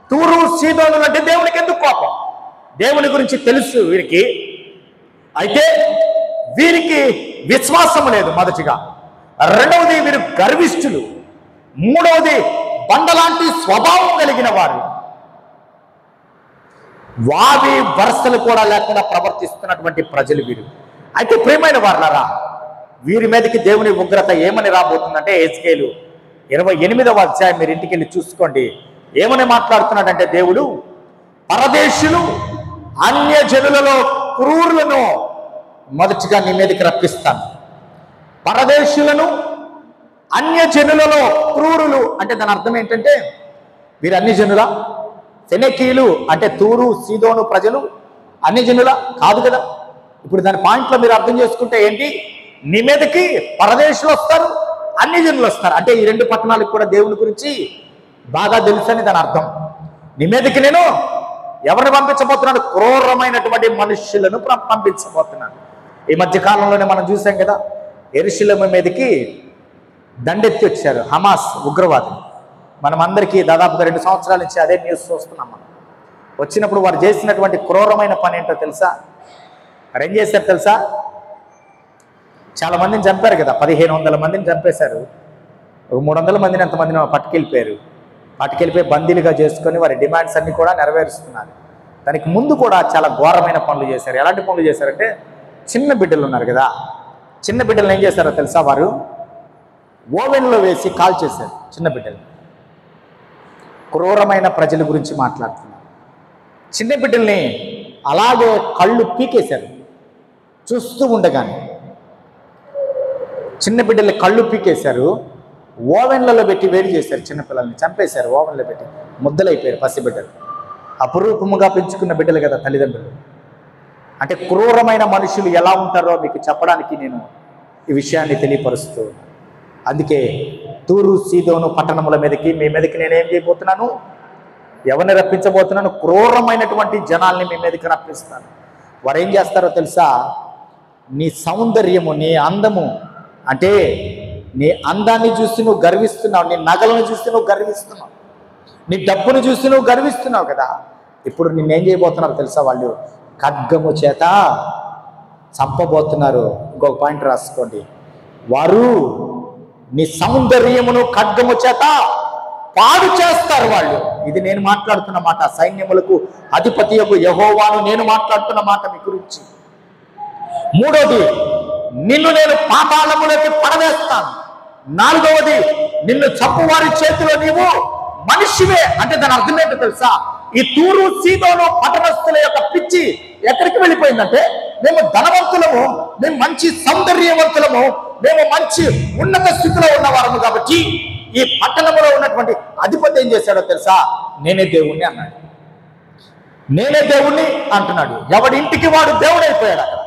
తూరు సీదోనులు అంటే దేవునికి ఎందుకు కోపం? దేవుని గురించి తెలుసు వీరికి, అయితే వీరికి విశ్వాసం లేదు మొదటిగా. రెండవది వీరు గర్విష్ఠులు. మూడవది బండలాంటి స్వభావం కలిగిన వారు, వావి వరసలు కూడా లేకుండా ప్రవర్తిస్తున్నటువంటి ప్రజలు వీరు. అయితే ప్రియమైన వారులారా, వీరి మీదకి దేవుని ఉగ్రత ఏమని రాబోతుందంటే, ఎహెజ్కేలు 28వ అధ్యాయం మీరు ఇంటికి వెళ్ళి చూసుకోండి. ఏమని మాట్లాడుతున్నాడంటే, దేవుడు పరదేశులు అన్యజనులలో క్రూరులను మొదటిగా నీ మీదకి రప్పిస్తాను. పరదేశులను అన్యజనులలో క్రూరులు అంటే దాని అర్థం ఏంటంటే, వీరు అన్యజనుల? ఫెనెకీలు అంటే తూరు సీదోను ప్రజలు అన్యజనుల కాదు కదా. ఇప్పుడు దాని పాయింట్లో మీరు అర్థం చేసుకుంటే ఏంటి? నీ మీదకి పరదేశులు వస్తారు, అన్యజనులు వస్తారు. అంటే ఈ రెండు పట్టణాలకు కూడా దేవుని గురించి బాగా తెలుసని దాని అర్థం. నీ మీదకి నేను ఎవరిని పంపించబోతున్నాడు? క్రూరమైనటువంటి మనుష్యులను పంపించబోతున్నాను. ఈ మధ్య కాలంలోనే మనం చూసాం కదా, యెరూషలేము మీదకి దండెత్తి వచ్చారు హమాస్ ఉగ్రవాదులు. మనం అందరికీ దాదాపుగా 2 సంవత్సరాల నుంచి అదే న్యూస్ చూస్తున్నాం. మనం వచ్చినప్పుడు వారు చేసినటువంటి క్రూరమైన పని ఏంటో తెలుసా? వారు ఏం చేశారు తెలుసా? చాలా మందిని చంపారు కదా, 1500 మందిని చంపేశారు. 300 మందిని ఎంతమందిని పట్టుకెళ్ళిపోయి బందీలుగా చేసుకొని వారి డిమాండ్స్ అన్ని కూడా నెరవేరుస్తున్నారు. దానికి ముందు కూడా చాలా ఘోరమైన పనులు చేశారు. ఎలాంటి పనులు చేశారంటే, చిన్న బిడ్డలు ఉన్నారు కదా, చిన్న బిడ్డలను ఏం చేశారో తెలుసా? వారు ఓవెన్లో వేసి కాల్ చేశారు చిన్న బిడ్డలు. క్రూరమైన ప్రజల గురించి మాట్లాడుతున్నారు. చిన్న బిడ్డల్ని అలాగే కళ్ళు పీకేశారు చూస్తూ ఉండగానే. చిన్న బిడ్డల్ని కళ్ళు పీకేశారు, ఓవెన్లలో పెట్టి వేడి చేశారు, చిన్నపిల్లల్ని చంపేశారు, ఓవెన్లో పెట్టి ముద్దలైపోయారు పసిబిడ్డలు. అపురూపముగా పెంచుకున్న బిడ్డలు కదా తల్లిదండ్రులు. అంటే క్రూరమైన మనుషులు ఎలా ఉంటారో మీకు చెప్పడానికి నేను ఈ విషయాన్ని తెలియపరుస్తూ. అందుకే తూరు సీదోను పట్టణముల మీదకి, మీ మీదకి నేనేం చేయబోతున్నాను? ఎవరిని రప్పించబోతున్నాను? క్రూరమైనటువంటి జనాల్ని మీ మీదకి రప్పిస్తాను. వారు ఏం చేస్తారో తెలుసా? నీ సౌందర్యము, నీ అందము, అంటే నీ అందాన్ని చూసి నువ్వు గర్విస్తున్నావు, నీ నగలను చూసి నువ్వు గర్విస్తున్నావు, నీ డబ్బును చూసి నువ్వు గర్విస్తున్నావు కదా. ఇప్పుడు నిన్నేం చేయబోతున్నారు తెలుసా? వాళ్ళు ఖడ్గము చేత చంపబోతున్నారు. ఇంకొక పాయింట్ రాసుకోండి. వారు నీ సౌందర్యమును ఖడ్గము చేత పాడు చేస్తారు వాళ్ళు. ఇది నేను మాట్లాడుతున్న మాట. సైన్యములకు అధిపతియగు యెహోవాను నేను మాట్లాడుతున్న మాట మీ గురించి. మూడోది, నిన్ను నేను పాతాళములోకి పడవేస్తాను. నాలుగవది, నిన్ను చంపువారి చేతిలో నీవు మనిషివే అంటే దాని అర్థం ఏంటో తెలుసా? ఈ తూరు సీదోను పట్టణస్థుల యొక్క పిచ్చి ఎక్కడికి వెళ్ళిపోయిందంటే, మేము ధనవంతులము, మేము మంచి సౌందర్యవంతులము, మేము మంచి ఉన్నత స్థితిలో ఉన్నవారము కాబట్టి ఈ పట్టణంలో ఉన్నటువంటి అధిపతి ఏం చేశాడో తెలుసా? నేనే దేవుణ్ణి అన్నాడు. నేనే దేవుణ్ణి అంటున్నాడు. ఎవడింటికి వాడు దేవుడు అయిపోయాడు అక్కడ,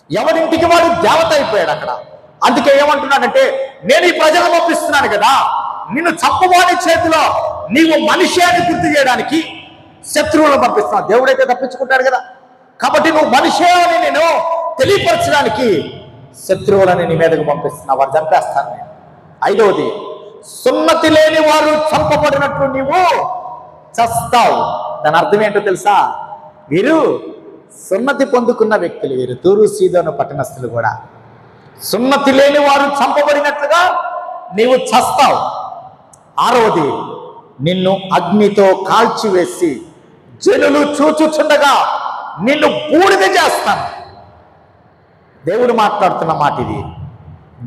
ఎవడింటికి వాడు దేవత అయిపోయాడు అక్కడ. అందుకే ఏమంటున్నాడంటే, నేను ఈ ప్రజలను పంపిస్తున్నాను కదా, నిన్ను చంపవాని చేతిలో నీవు మనిషి అని గుర్తు చేయడానికి శత్రువులను పంపిస్తున్నావు. దేవుడైతే తప్పించుకుంటాడు కదా, కాబట్టి నువ్వు మనిషే అని నేను తెలియపరచడానికి శత్రువులని నీ మీదకు పంపిస్తున్నావు, వారు చంపేస్తాను నేను. ఐదవది, సున్నతి లేని వారు చంపబడినట్లు నీవు చస్తావు. దాని అర్థం ఏంటో తెలుసా? వీరు సున్నతి పొందుకున్న వ్యక్తులు, వీరు తూరు సీదోను పట్టణస్థులు కూడా. సున్నతి లేని వారు చంపబడినట్లుగా నీవు చస్తావు. ఆరవది, నిన్ను అగ్నితో కాల్చివేసి జనులు చూచుచుండగా నిన్ను బూడిద చేస్తాను. దేవుడు మాట్లాడుతున్న మాట ఇది.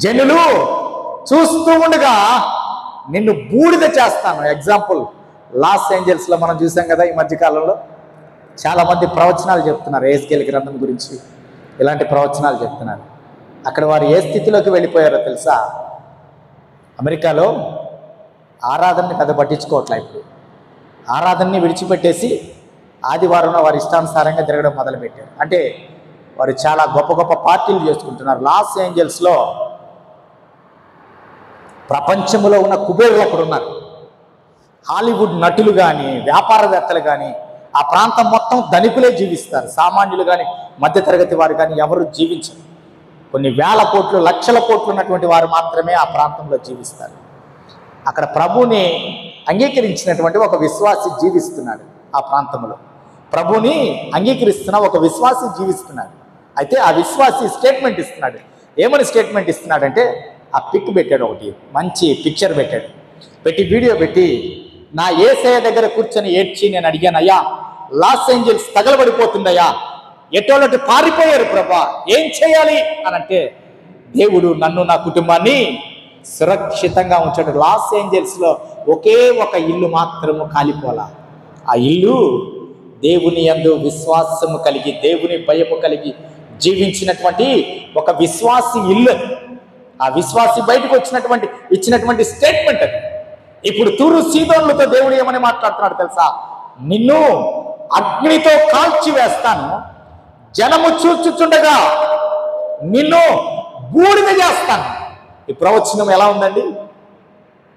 జనులు చూస్తూ ఉండగా నిన్ను బూడిద చేస్తాను. ఎగ్జాంపుల్, లాస్ ఏంజల్స్లో మనం చూసాం కదా ఈ మధ్యకాలంలో. చాలామంది ప్రవచనాలు చెప్తున్నారు, యెహెజ్కేలు గ్రంథం గురించి ఇలాంటి ప్రవచనాలు చెప్తున్నారు. అక్కడ వారు ఏ స్థితిలోకి వెళ్ళిపోయారో తెలుసా? అమెరికాలో ఆరాధనని పెద్ద పట్టించుకోవట్లే. ఇప్పుడు ఆరాధనని విడిచిపెట్టేసి ఆదివారంలో వారి ఇష్టానుసారంగా తిరగడం మొదలుపెట్టారు. అంటే వారు చాలా గొప్ప గొప్ప పార్టీలు చేసుకుంటున్నారు. లాస్ ఏంజల్స్లో ప్రపంచంలో ఉన్న కుబేరులు అక్కడ ఉన్నారు. హాలీవుడ్ నటులు కానీ వ్యాపారవేత్తలు కానీ ఆ ప్రాంతం మొత్తం ధనికులే జీవిస్తారు. సామాన్యులు కానీ మధ్యతరగతి వారు కానీ ఎవరు జీవించరు. కొన్ని వేల కోట్లు లక్షల కోట్లు ఉన్నటువంటి వారు మాత్రమే ఆ ప్రాంతంలో జీవిస్తారు. అక్కడ ప్రభుని అంగీకరించినటువంటి ఒక విశ్వాసి జీవిస్తున్నాడు. ఆ ప్రాంతంలో ప్రభుని అంగీకరిస్తున్న ఒక విశ్వాసి జీవిస్తున్నాడు. అయితే ఆ విశ్వాసి స్టేట్మెంట్ ఇస్తున్నాడు. ఏమని స్టేట్మెంట్ ఇస్తున్నాడంటే, ఆ పిక్ పెట్టాడు, ఒకటి మంచి పిక్చర్ పెట్టాడు, పెట్టి వీడియో పెట్టి, నా యేసయ్య దగ్గర కూర్చొని ఏడ్చి నేను అడిగాను, అయ్యా లాస్ ఏంజల్స్ తగలబడిపోతుందయ్యా, ఎటోలటి పారిపోయారు ప్రభా, ఏం చేయాలి అని అంటే, దేవుడు నన్ను నా కుటుంబాన్ని సురక్షితంగా ఉంచాడు. లాస్ ఏంజల్స్లో ఒకే ఒక ఇల్లు మాత్రము కాలిపోలా. ఆ ఇల్లు దేవుని యందు విశ్వాసము కలిగి దేవుని భయము కలిగి జీవించినటువంటి ఒక విశ్వాసి ఇల్లు. ఆ విశ్వాసి బయటకు ఇచ్చినటువంటి స్టేట్మెంట్ అది. ఇప్పుడు తూరు సీదోనులతో దేవుడు ఏమని మాట్లాడుతున్నాడు తెలుసా? నిన్ను అగ్నితో కాల్చి వేస్తాను, జనము చూచుచుండగా నిన్ను బూడిద చేస్తాను. ఈ ప్రవచనం ఎలా ఉందండి?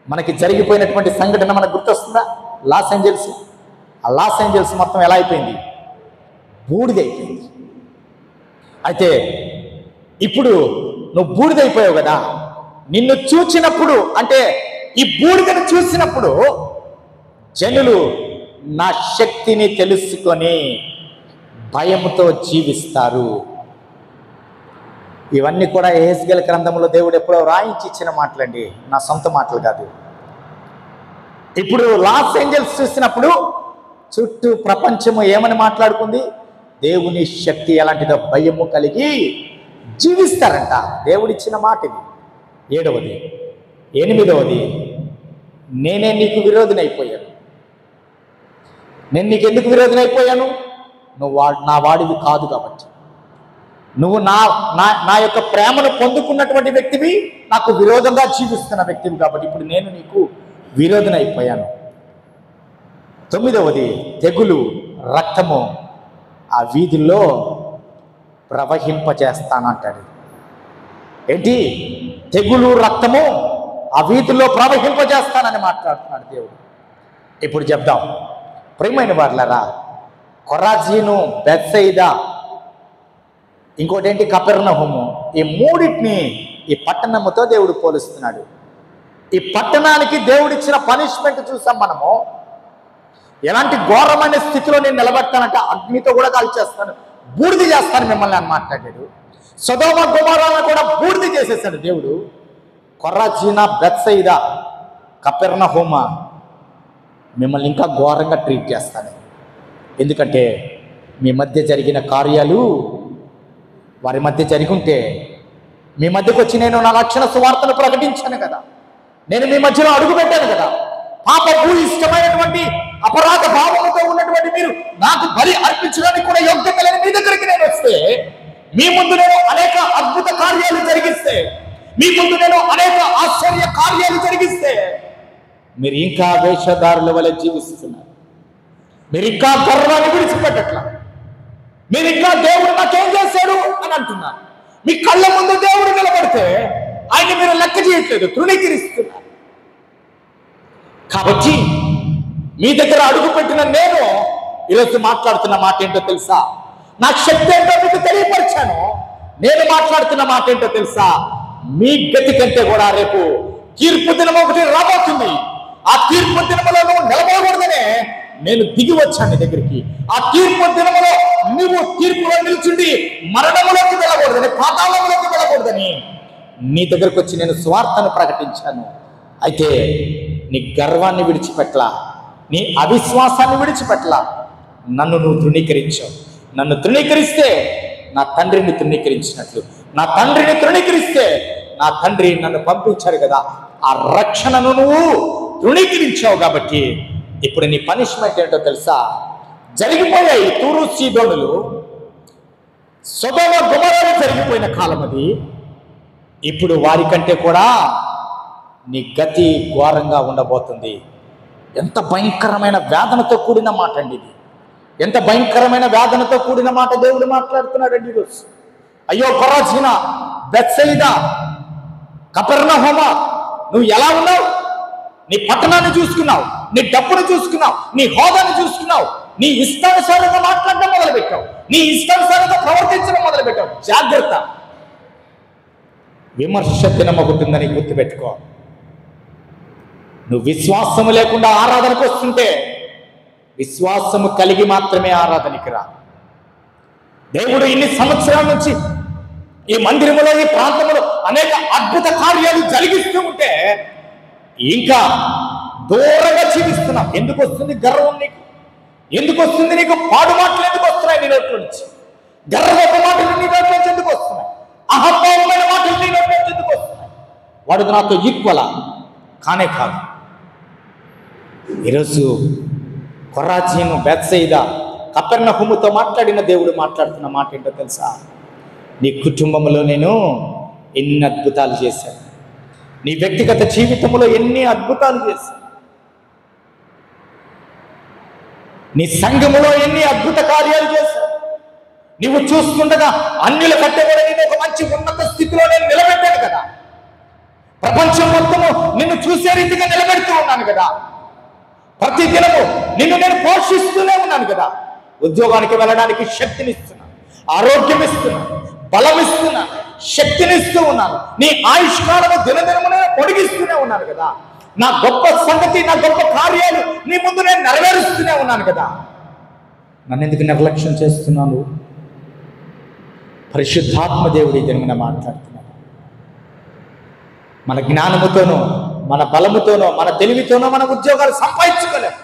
మనకి జరిగిపోయినటువంటి సంఘటన మనకు గుర్తొస్తుందా? Los Angeles. ఆ లాస్ ఏంజల్స్ మొత్తం ఎలా అయిపోయింది? బూడిదైపోయింది. అయితే ఇప్పుడు నువ్వు బూడిదైపోయావు కదా, నిన్ను చూచినప్పుడు, అంటే ఈ బూడిదను చూసినప్పుడు జనులు నా శక్తిని తెలుసుకొని భయముతో జీవిస్తారు. ఇవన్నీ కూడా యెహెజ్కేలు గ్రంథంలో దేవుడు ఎప్పుడో రాయించి ఇచ్చిన మాటలండి, నా సొంత మాటలు కాదు. ఇప్పుడు లాస్ ఏంజల్స్ చూసినప్పుడు చుట్టూ ప్రపంచము ఏమని మాట్లాడుకుంది? దేవుని శక్తి ఎలాంటిదో భయము కలిగి జీవిస్తారంట. దేవుడిచ్చిన మాట ఇది. 7వది. 8వది, నేనే నీకు విరోధినైపోయాను. నేను నీకు ఎందుకు విరోధినైపోయాను? నువ్వు నా వాడివి కాదు కాబట్టి. నువ్వు నా యొక్క ప్రేమను పొందుకున్నటువంటి వ్యక్తివి, నాకు విరోధంగా జీవిస్తున్న వ్యక్తివి కాబట్టి ఇప్పుడు నేను నీకు విరోధినైపోయాను. 9వది, తెగులు రక్తము ఆ వీధుల్లో ప్రవహింపజేస్తానంటాడు. ఏంటి? తెగులు రక్తము ఆ వీధుల్లో ప్రవహింపజేస్తానని మాట్లాడుతున్నాడు దేవుడు. ఇప్పుడు చెప్దాం, ప్రియమైన వారలారా, కొరాజీను, బెత్సయిదా, ఇంకోటి ఏంటి, కపెర్నహూము, ఈ మూడింటిని ఈ పట్టణముతో దేవుడు పోలుస్తున్నాడు. ఈ పట్టణానికి దేవుడిచ్చిన పనిష్మెంట్ చూసాం మనము. ఎలాంటి ఘోరమైన స్థితిలో నేను నిలబెడతానంటే అగ్నితో కూడా కాల్చేస్తాను, బూడిద చేస్తాను మిమ్మల్ని అని మాట్లాడాడు. సొదొమ గొమొర్రాను కూడా బూడిద చేసేసాడు దేవుడు. కొరాజీనా, బెత్సయిదా, కపెర్నహూమ మిమ్మల్ని ఇంకా ఘోరంగా ట్రీట్ చేస్తాను. ఎందుకంటే మీ మధ్య జరిగిన కార్యాలు వారి మధ్య జరిగి ఉంటే, మీ మధ్యకు వచ్చి నేను నా రక్షణ సువార్తను ప్రకటించాను కదా, నేను మీ మధ్యలో అడుగు పెట్టాను కదా, పాపభూయిష్టమైనటువంటి అపరాధ భావముతో ఉన్నటువంటి మీరు నాకు బలి అర్పించడానికి కూడా యోగ్యత లేని మీ దగ్గరికి నేను వస్తే, మీ ముందు నేను అనేక అద్భుత కార్యాలు జరిగిస్తే, మీ ముందు నేను అనేక ఆశ్చర్య కార్యాలు జరిగిస్తే, మీరు ఇంకా వేషధారుల వలె జీవిస్తున్నారు. మీరు ఇంకా గర్వాన్ని విడిచిపెట్టట్లా. మీరు ఇంకా దేవుడు నాకేం చేశాడు అని అంటున్నారు. మీ కళ్ళ ముందు దేవుడు నిలబడితే ఆయన మీరు లెక్క చేయట్లేదు, తృణీకరిస్తున్నారు. కాబట్టి మీ దగ్గర అడుగు పెట్టిన నేను ఈరోజు మాట్లాడుతున్న మాట ఏంటో తెలుసా? నా శక్తి ఏంటో మీకు తెలియపరిచాను. నేను మాట్లాడుతున్న మాట ఏంటో తెలుసా? మీ గతి కంటే కూడా రేపు తీర్పు దినం ఒకటి రాబోతుంది. ఆ తీర్పు దినములో నువ్వు నిలబడకూడదనే నేను దిగి వచ్చాను నీ దగ్గరికి. ఆ తీర్పు దినములో నువ్వు తీర్పులో నిల్చుండి మరణములోకి వెళ్ళకూడదని, పాతాళంలోకి వెళ్ళకూడదని నీ దగ్గరకు వచ్చి నేను స్వార్థను ప్రకటించాను. అయితే నీ గర్వాన్ని విడిచిపెట్టలా, నీ అవిశ్వాసాన్ని విడిచిపెట్టలా. నన్ను నువ్వు తృణీకరించావు. నన్ను తృణీకరిస్తే నా తండ్రిని తృణీకరించినట్లు. నా తండ్రిని తృణీకరిస్తే నా తండ్రి నన్ను పంపించాడు కదా, ఆ రక్షణను నువ్వు తృణీకరించావు. కాబట్టి ఇప్పుడు నీ పనిష్మెంట్ ఏంటో తెలుసా? జరిగిపోయాయి తూరు సీదోనులు, సొదొమ గొమొర్రాలు జరిగిపోయిన కాలం అది. ఇప్పుడు వారికంటే కూడా నీ గతి ఘోరంగా ఉండబోతుంది. ఎంత భయంకరమైన వేదనతో కూడిన మాట అండి ఇది. ఎంత భయంకరమైన వేదనతో కూడిన మాట దేవుడు మాట్లాడుతున్నాడండి ఈరోజు. అయ్యో కొరాజీన, బెత్సయిదా, కపెర్నహూమ, నువ్వు ఎలా ఉన్నావు? నీ పట్టణాన్ని చూసుకున్నావు, నీ డబ్బును చూసుకున్నావు, నీ హోదాను చూసుకున్నావు, నీ ఇష్టానుసారంగా మాట్లాడడం మొదలుపెట్టావు, నీ ఇష్టానుసారంగా ప్రవర్తించడం మొదలుపెట్టావు. జాగ్రత్త, విమర్శ దినమొకటుందని గుర్తుపెట్టుకో. నువ్వు విశ్వాసము లేకుండా ఆరాధనకు వస్తుంటే విశ్వాసము కలిగి మాత్రమే ఆరాధనకి రా. దేవుడు ఇన్ని సంవత్సరాల నుంచి ఈ మందిరములో, ఈ ప్రాంతంలో అనేక అద్భుత కార్యాలు జరిగిస్తూ ఉంటే ఇంకా దూరంగా జీవిస్తున్నాం. ఎందుకు వస్తుంది గర్వం నీకు? ఎందుకు వస్తుంది నీకు? పాడు మాటలు ఎందుకు వస్తున్నాయి నీ నోట్ల నుంచి? గర్వపు మాటలు నీ నోట్ల నుంచి ఎందుకు వస్తున్నాయి? అహంభావమైన మాటలు నీ నోట్ల నుంచి ఎందుకు వస్తున్నాయి? వాడు నాతో ఈక్వలా? కానే కాదు. ఈరోజు కొరాజీను, బెత్సయిదా, కపెర్నహూముతో మాట్లాడిన దేవుడు మాట్లాడుతున్న మాట ఏంటో తెలుసా? నీ కుటుంబంలో నేను ఎన్ని అద్భుతాలు చేశాను, నీ వ్యక్తిగత జీవితంలో ఎన్ని అద్భుతాలు చేశాను, నీ సంఘములో ఎన్ని అద్భుత కార్యాలు చేశాను. నువ్వు చూస్తుండగా అన్యుల కంటే కూడా నేను ఒక మంచి ఉన్నత స్థితిలో నేను నిలబెట్టాను కదా. ప్రపంచం మొత్తము నిన్ను చూసే రీతిగా నిలబెడుతూ ఉన్నాను కదా. ప్రతి దినము నిన్ను నేను పోషిస్తూనే ఉన్నాను కదా. ఉద్యోగానికి వెళ్ళడానికి శక్తినిస్తున్నాను, ఆరోగ్యం ఇస్తున్నాను, బలం ఇస్తున్నాను, శక్తినిస్తూ ఉన్నాను. నీ ఆయుష్కాలను దినదినమునే పొడిగిస్తూనే ఉన్నాను కదా. నా గొప్ప సంగతి, నా గొప్ప కార్యాలు నీ ముందు నేను నెరవేరుస్తూనే ఉన్నాను కదా. నన్ను ఎందుకు నిర్లక్ష్యం చేస్తున్నాను? పరిశుద్ధాత్మ దేవుడి జన్మన మాట్లాడుతున్నాను. మన జ్ఞానముతోనో, మన బలముతోనో, మన తెలివితోనో మన ఉద్యోగాలు సంపాదించుకోలేము.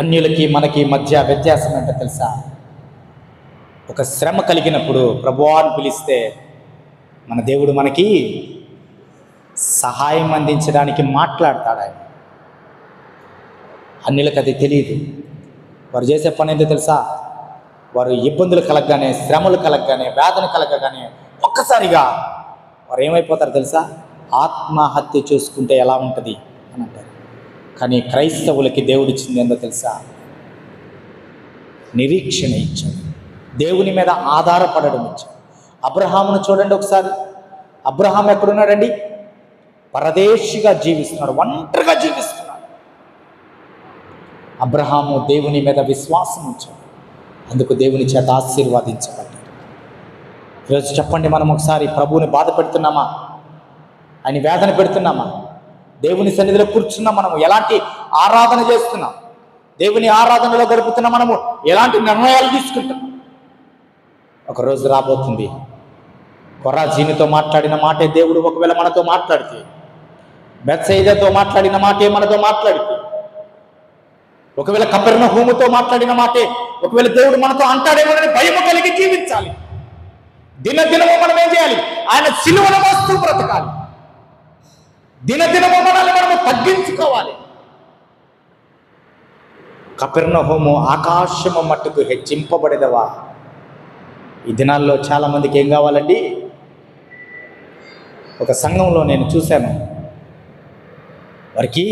అన్యులకి మనకి మధ్య వ్యత్యాసం ఏంటో తెలుసా? ఒక శ్రమ కలిగినప్పుడు ప్రభువా అని పిలిస్తే మన దేవుడు మనకి సహాయం అందించడానికి మాట్లాడతాడు ఆయన. అన్యులకు అది తెలియదు. వారు చేసే పని ఏంటో తెలుసా? వారు ఇబ్బందులు కలగగానే, శ్రమలు కలగగానే, వేదన కలగగానే ఒక్కసారిగా వారు ఏమైపోతారు తెలుసా? ఆత్మహత్య చేసుకుంటే ఎలా ఉంటుంది అని అంటారు. కానీ క్రైస్తవులకి దేవుడిచ్చింది ఏందో తెలుసా? నిరీక్షణ ఇచ్చాడు. దేవుని మీద ఆధారపడడం ఇచ్చాడు. అబ్రహామును చూడండి ఒకసారి. అబ్రహాం ఎక్కడున్నాడండి? పరదేశిగా జీవిస్తున్నాడు, ఒంటరిగా జీవిస్తున్నాడు. అబ్రహాము దేవుని మీద విశ్వాసం ఉంచాడు, అందుకు దేవుని చేత ఆశీర్వాదించబడ్డాడు. ఈరోజు చెప్పండి, మనం ఒకసారి ప్రభువుని బాధ పెడుతున్నామా? ఆయన వేదన పెడుతున్నామా? దేవుని సన్నిధిలో కూర్చున్నాం, మనము ఎలాంటి ఆరాధన చేస్తున్నాం? దేవుని ఆరాధనలో గడుపుతున్న మనము ఎలాంటి నిర్ణయాలు తీసుకుంటాం? ఒకరోజు రాబోతుంది, కొరాజీనితో మాట్లాడిన మాటే దేవుడు ఒకవేళ మనతో మాట్లాడితే, బెత్సయిదాతో మాట్లాడిన మాటే మనతో మాట్లాడితే, ఒకవేళ కపెర్నహూముతో మాట్లాడిన మాటే ఒకవేళ దేవుడు మనతో అంటాడేమోనని భయము కలిగి జీవించాలి. దినదినము మనం ఏం చేయాలి? ఆయన సిలువను మోస్తూ బ్రతకాలి. దినదినము మనల్ని మనము తగ్గించుకోవాలి. కపెర్నహూము ఆకాశము మట్టుకు హెచ్చింపబడేదవా. ఈ దినాల్లో చాలామందికి ఏం కావాలండి? ఒక సంఘంలో నేను చూశాను, వారికి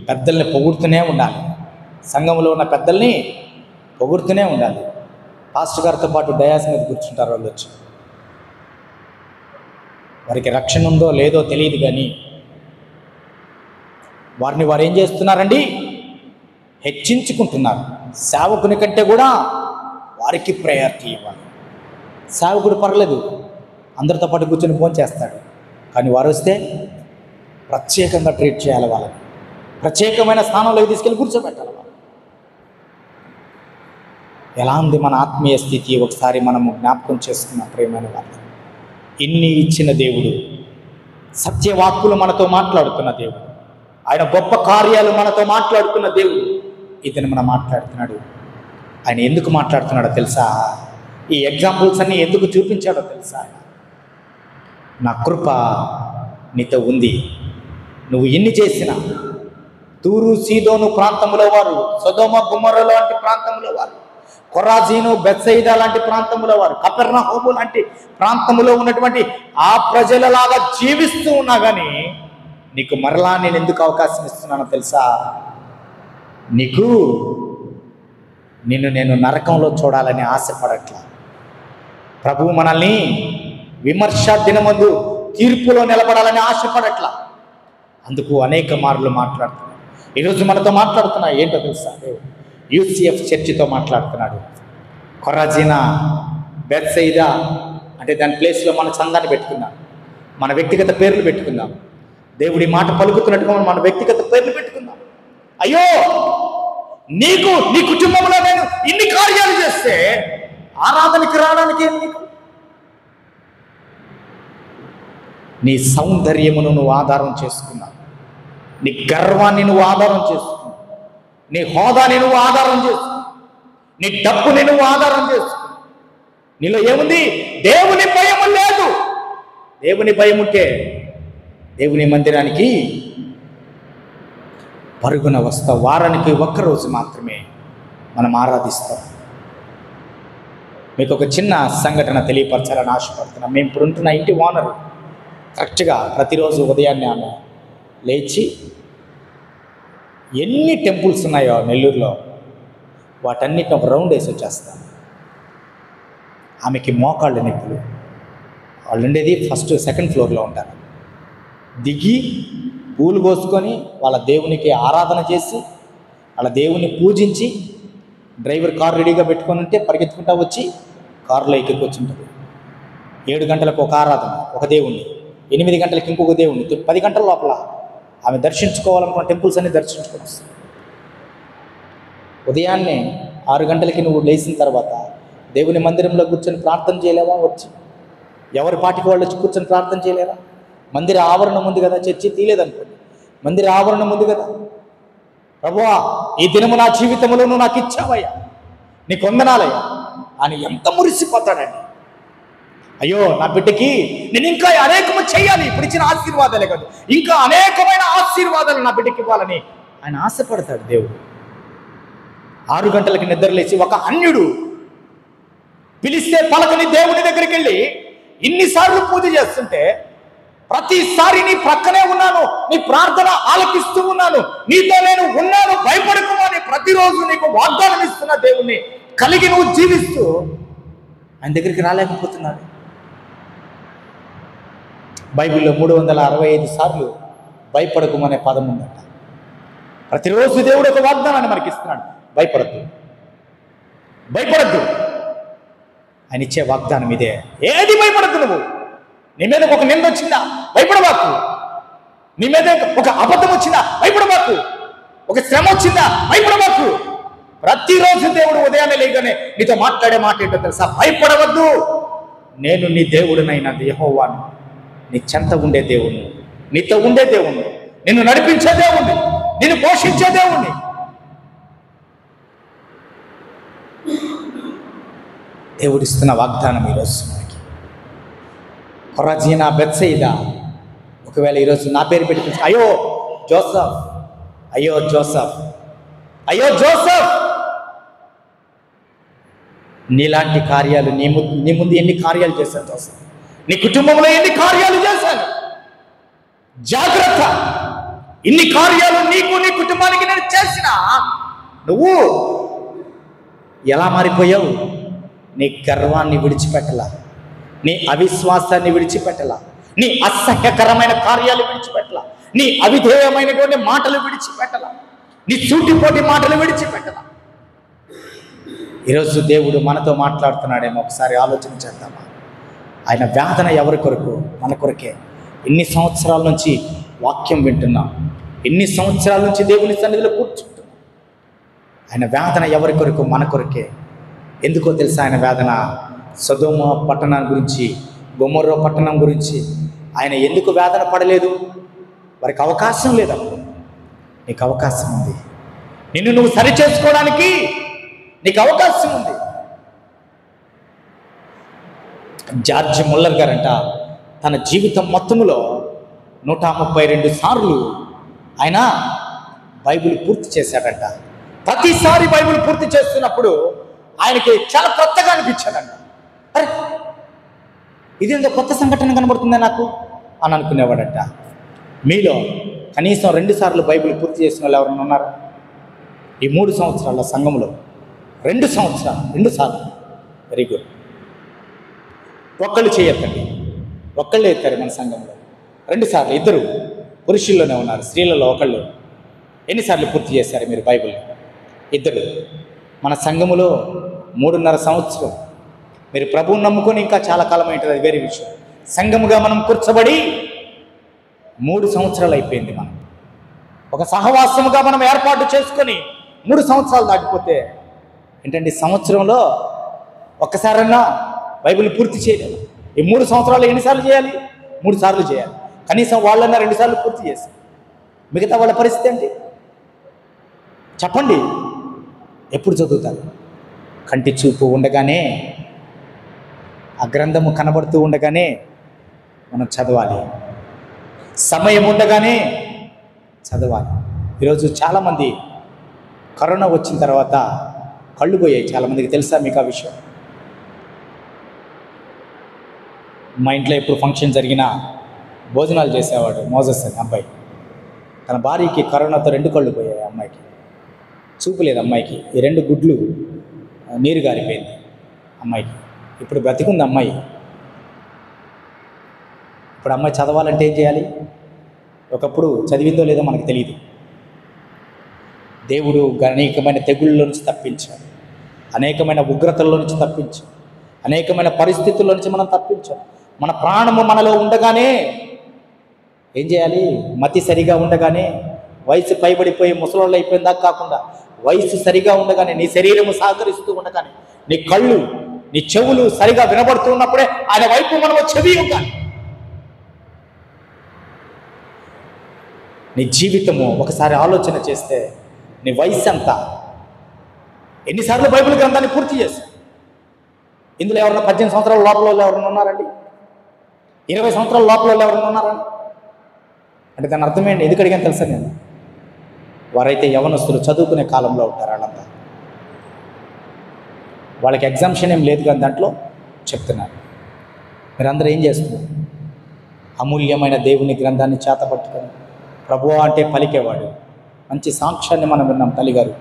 పెద్దల్ని పొగుడుతూనే ఉండాలి. సంఘంలో ఉన్న పెద్దల్ని పొగుడుతూనే ఉండాలి. పాస్టర్ గారితో పాటు డయాస్ మీద కూర్చుంటారు వాళ్ళు వచ్చి. వారికి రక్షణ ఉందో లేదో తెలియదు, కానీ వారిని వారు ఏం చేస్తున్నారండి? హెచ్చించుకుంటున్నారు. సేవకుని కంటే కూడా వారికి ప్రయారిటీ ఇవ్వాలి. సేవకుడు పర్లేదు, అందరితో పాటు కూర్చొని ఫోన్ చేస్తాడు, కానీ వారు వస్తే ప్రత్యేకంగా ట్రీట్ చేయాలి. వాళ్ళని ప్రత్యేకమైన స్థానంలోకి తీసుకెళ్ళి కూర్చోబెట్టాలి. వాళ్ళు ఎలా ఉంది మన ఆత్మీయ స్థితి? ఒకసారి మనము జ్ఞాపకం చేసుకున్న ప్రియమైన వాళ్ళు, ఇన్ని ఇచ్చిన దేవుడు, సత్యవాక్కులు మనతో మాట్లాడుతున్న దేవుడు, ఆయన గొప్ప కార్యాలు మనతో మాట్లాడుతున్న దేవుడు, ఇతను మనం మాట్లాడుతున్నాడు. ఆయన ఎందుకు మాట్లాడుతున్నాడో తెలుసా? ఈ ఎగ్జాంపుల్స్ అన్నీ ఎందుకు చూపించాడో తెలుసా? నా కృప నీతో ఉంది. నువ్వు ఎన్ని చేసినా, తూరు సీదోను ప్రాంతంలో వారు, సొదొమ గుమొర్రా లాంటి ప్రాంతంలో వారు, కొరాజీను బెత్సయిదా లాంటి ప్రాంతంలో వారు, కపెర్నహూము లాంటి ప్రాంతంలో ఉన్నటువంటి ఆ ప్రజలలాగా జీవిస్తూ ఉన్నా కానీ నీకు మరలా నేను ఎందుకు అవకాశం ఇస్తున్నానో తెలుసా? నిన్ను నేను నరకంలో చూడాలని ఆశపడట్లా. ప్రభువు మనల్ని విమర్శ దినమందు తీర్పులో నిలబడాలని ఆశపడట్లా. అందుకు అనేక మార్లు మాట్లాడుతున్నాడు. ఈరోజు మనతో మాట్లాడుతున్నా ఏంటో తెలుసా? యూసీఎఫ్ చర్చితో మాట్లాడుతున్నాడు. కొరాజీనా బెత్సయిదా అంటే దాని ప్లేస్లో మన చందాన్ని పెట్టుకుందాం, మన వ్యక్తిగత పేర్లు పెట్టుకుందాం. దేవుడి మాట పలుకుతున్నట్టుగా మన వ్యక్తిగత పేర్లు పెట్టుకుందాం. అయ్యో, నీకు నీ కుటుంబంలో నేను ఇన్ని కార్యాలు చేస్తే ఆరాధనకి రావడానికి నీకు నీ సౌందర్యమును నువ్వు ఆధారం చేసుకున్నావు, నీ గర్వాన్ని నువ్వు ఆధారం చేసుకున్నావు, నీ హోదాని నువ్వు ఆధారం చేసుకున్నావు, నీ డబ్బుని నువ్వు ఆధారం చేసుకున్నావు. నీలో ఏముంది? దేవుని భయం లేదు. దేవుని భయం ఉంటే దేవుని మందిరానికి పరుగున వస్తాం. వారానికి ఒక్కరోజు మాత్రమే మనం ఆరాధిస్తాం. మీకు ఒక చిన్న సంఘటన తెలియపరచాలని ఆశపడుతున్నాం. మేము ఇప్పుడు ఉంటున్న ఇంటి ఓనరు కరెక్ట్గా ప్రతిరోజు ఉదయాన్నే ఆమె లేచి ఎన్ని టెంపుల్స్ ఉన్నాయో నెల్లూరులో వాటన్నిటిని ఒక రౌండ్ వేసి వచ్చేస్తాను. ఆమెకి మోకాళ్ళ నొప్పులు. వాళ్ళు ఉండేది ఫస్ట్ సెకండ్ ఫ్లోర్లో ఉంటారు. దిగి పూలు కోసుకొని వాళ్ళ దేవునికి ఆరాధన చేసి వాళ్ళ దేవుని పూజించి డ్రైవర్ కారు రెడీగా పెట్టుకొని ఉంటే పరిగెత్తుకుంటా వచ్చి కారులో ఎక్కికొచ్చుంటుంది. 7 గంటలకు ఒక ఆరాధన, ఒక దేవుణ్ణి, 8 గంటలకు ఇంకొక దేవుణ్ణి, 10 గంటల లోపల ఆమె దర్శించుకోవాలనుకున్న టెంపుల్స్ అన్ని దర్శించుకొని వస్తుంది. ఉదయాన్నే 6 గంటలకి నువ్వు లేచిన తర్వాత దేవుని మందిరంలో కూర్చొని ప్రార్థన చేయలేవా? వచ్చి ఎవరి పాటికి వాళ్ళు వచ్చి కూర్చొని ప్రార్థన చేయలేరా? మందిర ఆవరణం ఉంది కదా, చర్చి తీయలేదనుకోండి, మందిర ఆవరణం ఉంది కదా. ప్రభువా, ఈ దినము నా జీవితంలో నువ్వు నాకు ఇచ్చావయ్యా, నీకు వందనాలయ్యా అని ఎంత మురిసిపోతాడండి. అయ్యో, నా బిడ్డకి నేను ఇంకా అనేకము చేయాలి, ఇప్పుడు ఇచ్చిన ఆశీర్వాదాలే కాదు, ఇంకా అనేకమైన ఆశీర్వాదాలు నా బిడ్డకి ఇవ్వాలని ఆయన ఆశపడతాడు దేవుడు. 6 గంటలకి నిద్రలేచి ఒక అన్యుడు పిలిస్తే పలకని దేవుని దగ్గరికి వెళ్ళి ఇన్నిసార్లు పూజ చేస్తుంటే, ప్రతిసారి నీ ప్రక్కనే ఉన్నాను, నీ ప్రార్థన ఆలకిస్తూ ఉన్నాను, నీతో నేను ఉన్నాను, భయపడకుమని ప్రతిరోజు నీకు వాగ్దానం ఇస్తున్న దేవుణ్ణి కలిగి నువ్వు జీవిస్తూ ఆయన దగ్గరికి రాలేకపోతున్నాడు. బైబిల్లో 365 సార్లు భయపడకుమనే పదం ఉందట. ప్రతిరోజు దేవుడు ఒక వాగ్దానాన్ని మనకి ఇస్తున్నాడు. భయపడద్దు, భయపడద్దు. ఆయన ఇచ్చే వాగ్దానం ఇదే. ఏది భయపడద్దు. నువ్వు నీ మీద ఒక నింద వచ్చిందా? భయపడబాకు. నీ మీద ఒక అబద్ధం వచ్చిందా? భయపడబాకు. ఒక శ్రమ వచ్చిందా? భయపడబాకు. ప్రతిరోజు దేవుడు ఉదయాన్నే లేగానే నీతో మాట్లాడే మాట ఏంటో తెలుసా? భయపడవద్దు, నేను నీ దేవుడినైనా యెహోవాను, నీ చెంత ఉండే దేవుణ్ణి, నీతో ఉండే దేవుణ్ణి, నిన్ను నడిపించే దేవుణ్ణి, నిన్ను పోషించే దేవుణ్ణి. దేవుడిస్తున్న వాగ్దానం ఈరోజు మనకి కొరజీనా, బెత్సయిదా. ఒకవేళ ఈరోజు నా పేరు పెట్టి పిలిచి, అయ్యో జోసఫ్, అయ్యో జోసఫ్, అయ్యో జోసఫ్. నీలాంటి కార్యాలు నీ ముందు ఎన్ని కార్యాలు చేశాను జోసఫ్, నీ కుటుంబంలో ఎన్ని కార్యాలు చేశాను. జాగ్రత్త, ఇన్ని కార్యాలు నీకు నీ కుటుంబానికి నేను చేసిన, నువ్వు ఎలా మారిపోయావు? నీ గర్వాన్ని విడిచిపెట్టలా, నీ అవిశ్వాసాన్ని విడిచిపెట్టలా, నీ అసహ్యకరమైన కార్యాలు విడిచిపెట్టలా, నీ అవిధేయమైనటువంటి మాటలు విడిచిపెట్టలా, నీ సూటిపోటి మాటలు విడిచిపెట్టలా. ఈరోజు దేవుడు మనతో మాట్లాడుతున్నాడేమో, ఒకసారి ఆలోచన చేద్దామా? ఆయన వేదన ఎవరి కొరకు? మన కొరకే. ఎన్ని సంవత్సరాల నుంచి వాక్యం వింటున్నాం, ఎన్ని సంవత్సరాల నుంచి దేవుని సన్నిధిలో కూర్చుంటున్నాం. ఆయన వేదన ఎవరి కొరకు? మన కొరకే. ఎందుకో తెలుసా ఆయన వేదన? సొదొమ పట్టణం గురించి, గొమొర్రా పట్టణం గురించి ఆయన ఎందుకు వేదన పడలేదు? వారికి అవకాశం లేదప్పుడు. నీకు అవకాశం ఉంది, నిన్ను నువ్వు సరి చేసుకోవడానికి నీకు అవకాశం ఉంది. జార్జ్ ముల్లర్ గారంట తన జీవితం మొత్తములో 132 సార్లు ఆయన బైబిల్ పూర్తి చేశాడంట. ప్రతిసారి బైబిల్ పూర్తి చేస్తున్నప్పుడు ఆయనకి చాలా కొత్తగా అనిపించాడంట. అరే, ఇదేందో కొత్త సంఘటన కనబడుతుందే నాకు అని అనుకునేవాడంట. మీలో కనీసం 2 సార్లు బైబిల్ పూర్తి చేసిన వాళ్ళు ఎవరైనా ఉన్నారా? ఈ 3 సంవత్సరాల సంఘంలో 2 సార్లు. Very good. ఒక్కళ్ళు చేయొద్దండి, ఒక్కళ్ళే ఎత్తారు మన సంఘంలో. 2 సార్లు. ఇద్దరు పురుషుల్లోనే ఉన్నారు, స్త్రీలలో ఒకళ్ళు. ఎన్నిసార్లు పూర్తి చేశారు మీరు బైబిల్? ఇద్దరు. మన సంఘములో 3.5 సంవత్సరం. మీరు ప్రభువుని నమ్ముకొని ఇంకా చాలా కాలం ఏంటది, అది వేరే విషయం. సంఘముగా మనం కూర్చబడి 3 సంవత్సరాలు అయిపోయింది. మనం ఒక సహవాసముగా మనం ఏర్పాటు చేసుకొని 3 సంవత్సరాలు దాటిపోతే ఏంటండి, సంవత్సరంలో ఒక్కసారన్నా బైబిల్ పూర్తి చేయలేదు. ఈ 3 సంవత్సరాలు ఎన్నిసార్లు చేయాలి? 3 సార్లు చేయాలి. కనీసం వాళ్ళన్నా 2 సార్లు పూర్తి చేసి, మిగతా వాళ్ళ పరిస్థితి ఏంటి చెప్పండి? ఎప్పుడు చదువుతారు? కంటి చూపు ఉండగానే, ఆ గ్రంథము కనబడుతూ ఉండగానే మనం చదవాలి. సమయం ఉండగానే చదవాలి. ఈరోజు చాలామంది కరోనా వచ్చిన తర్వాత కళ్ళు పోయాయి. చాలామందికి తెలుసా మీకు ఆ విషయం? మా ఇంట్లో ఎప్పుడు ఫంక్షన్ జరిగినా భోజనాలు చేసేవాడు మోజస్ అని అబ్బాయి. తన భార్యకి కరోనాతో 2 కళ్ళు పోయాయి. అమ్మాయికి చూపు లేదు. అమ్మాయికి ఈ 2 గుడ్లు నీరు గారిపోయింది అమ్మాయికి. ఇప్పుడు బ్రతికుంది అమ్మాయి. ఇప్పుడు అమ్మాయి చదవాలంటే ఏం చేయాలి? ఒకప్పుడు చదివిందో లేదో మనకు తెలియదు. దేవుడు అనేకమైన తెగుళ్ళ నుంచి తప్పించాడు, అనేకమైన ఉగ్రతల్లో నుంచి తప్పించాడు, అనేకమైన పరిస్థితుల్లో నుంచి మనం తప్పించాం. మన ప్రాణము మనలో ఉండగానే ఏం చేయాలి? మతి సరిగా ఉండగానే, వయసు పైబడిపోయి ముసలోళ్ళు అయిపోయిందా కాకుండా, వయసు సరిగా ఉండగానే, నీ శరీరము సహకరిస్తూ ఉండగానే, నీ కళ్ళు నీ చెవులు సరిగా వినబడుతూ ఉన్నప్పుడే ఆయన వైపు మనం చెవి ఉండాలి. నీ జీవితము ఒకసారి ఆలోచన చేస్తే, నీ వయసు అంతా ఎన్నిసార్లు బైబిల్ గ్రంథాన్ని పూర్తి చేశావు? ఇందులో ఎవరన్నా 18 సంవత్సరాల లోపల ఎవరైనా ఉన్నారండి? 20 సంవత్సరాల లోపల ఎవరైనా ఉన్నారండి? అంటే దాని అర్థం ఏంటి? ఎందుకు అడిగాను తెలుసా నేను? వారైతే యవనస్తులు చదువుకునే కాలంలో ఉంటారు. వాళ్ళంతా వాళ్ళకి ఎగ్జామ్షన్ ఏం లేదు, కానీ దాంట్లో చెప్తున్నారు. మీరందరూ ఏం చేస్తున్నారు? అమూల్యమైన దేవుని గ్రంథాన్ని చేతపట్టుకొని ప్రభువా అంటే పలికేవాడు. మంచి సాక్ష్యాన్ని మనం విన్నాం. తల్లిగారు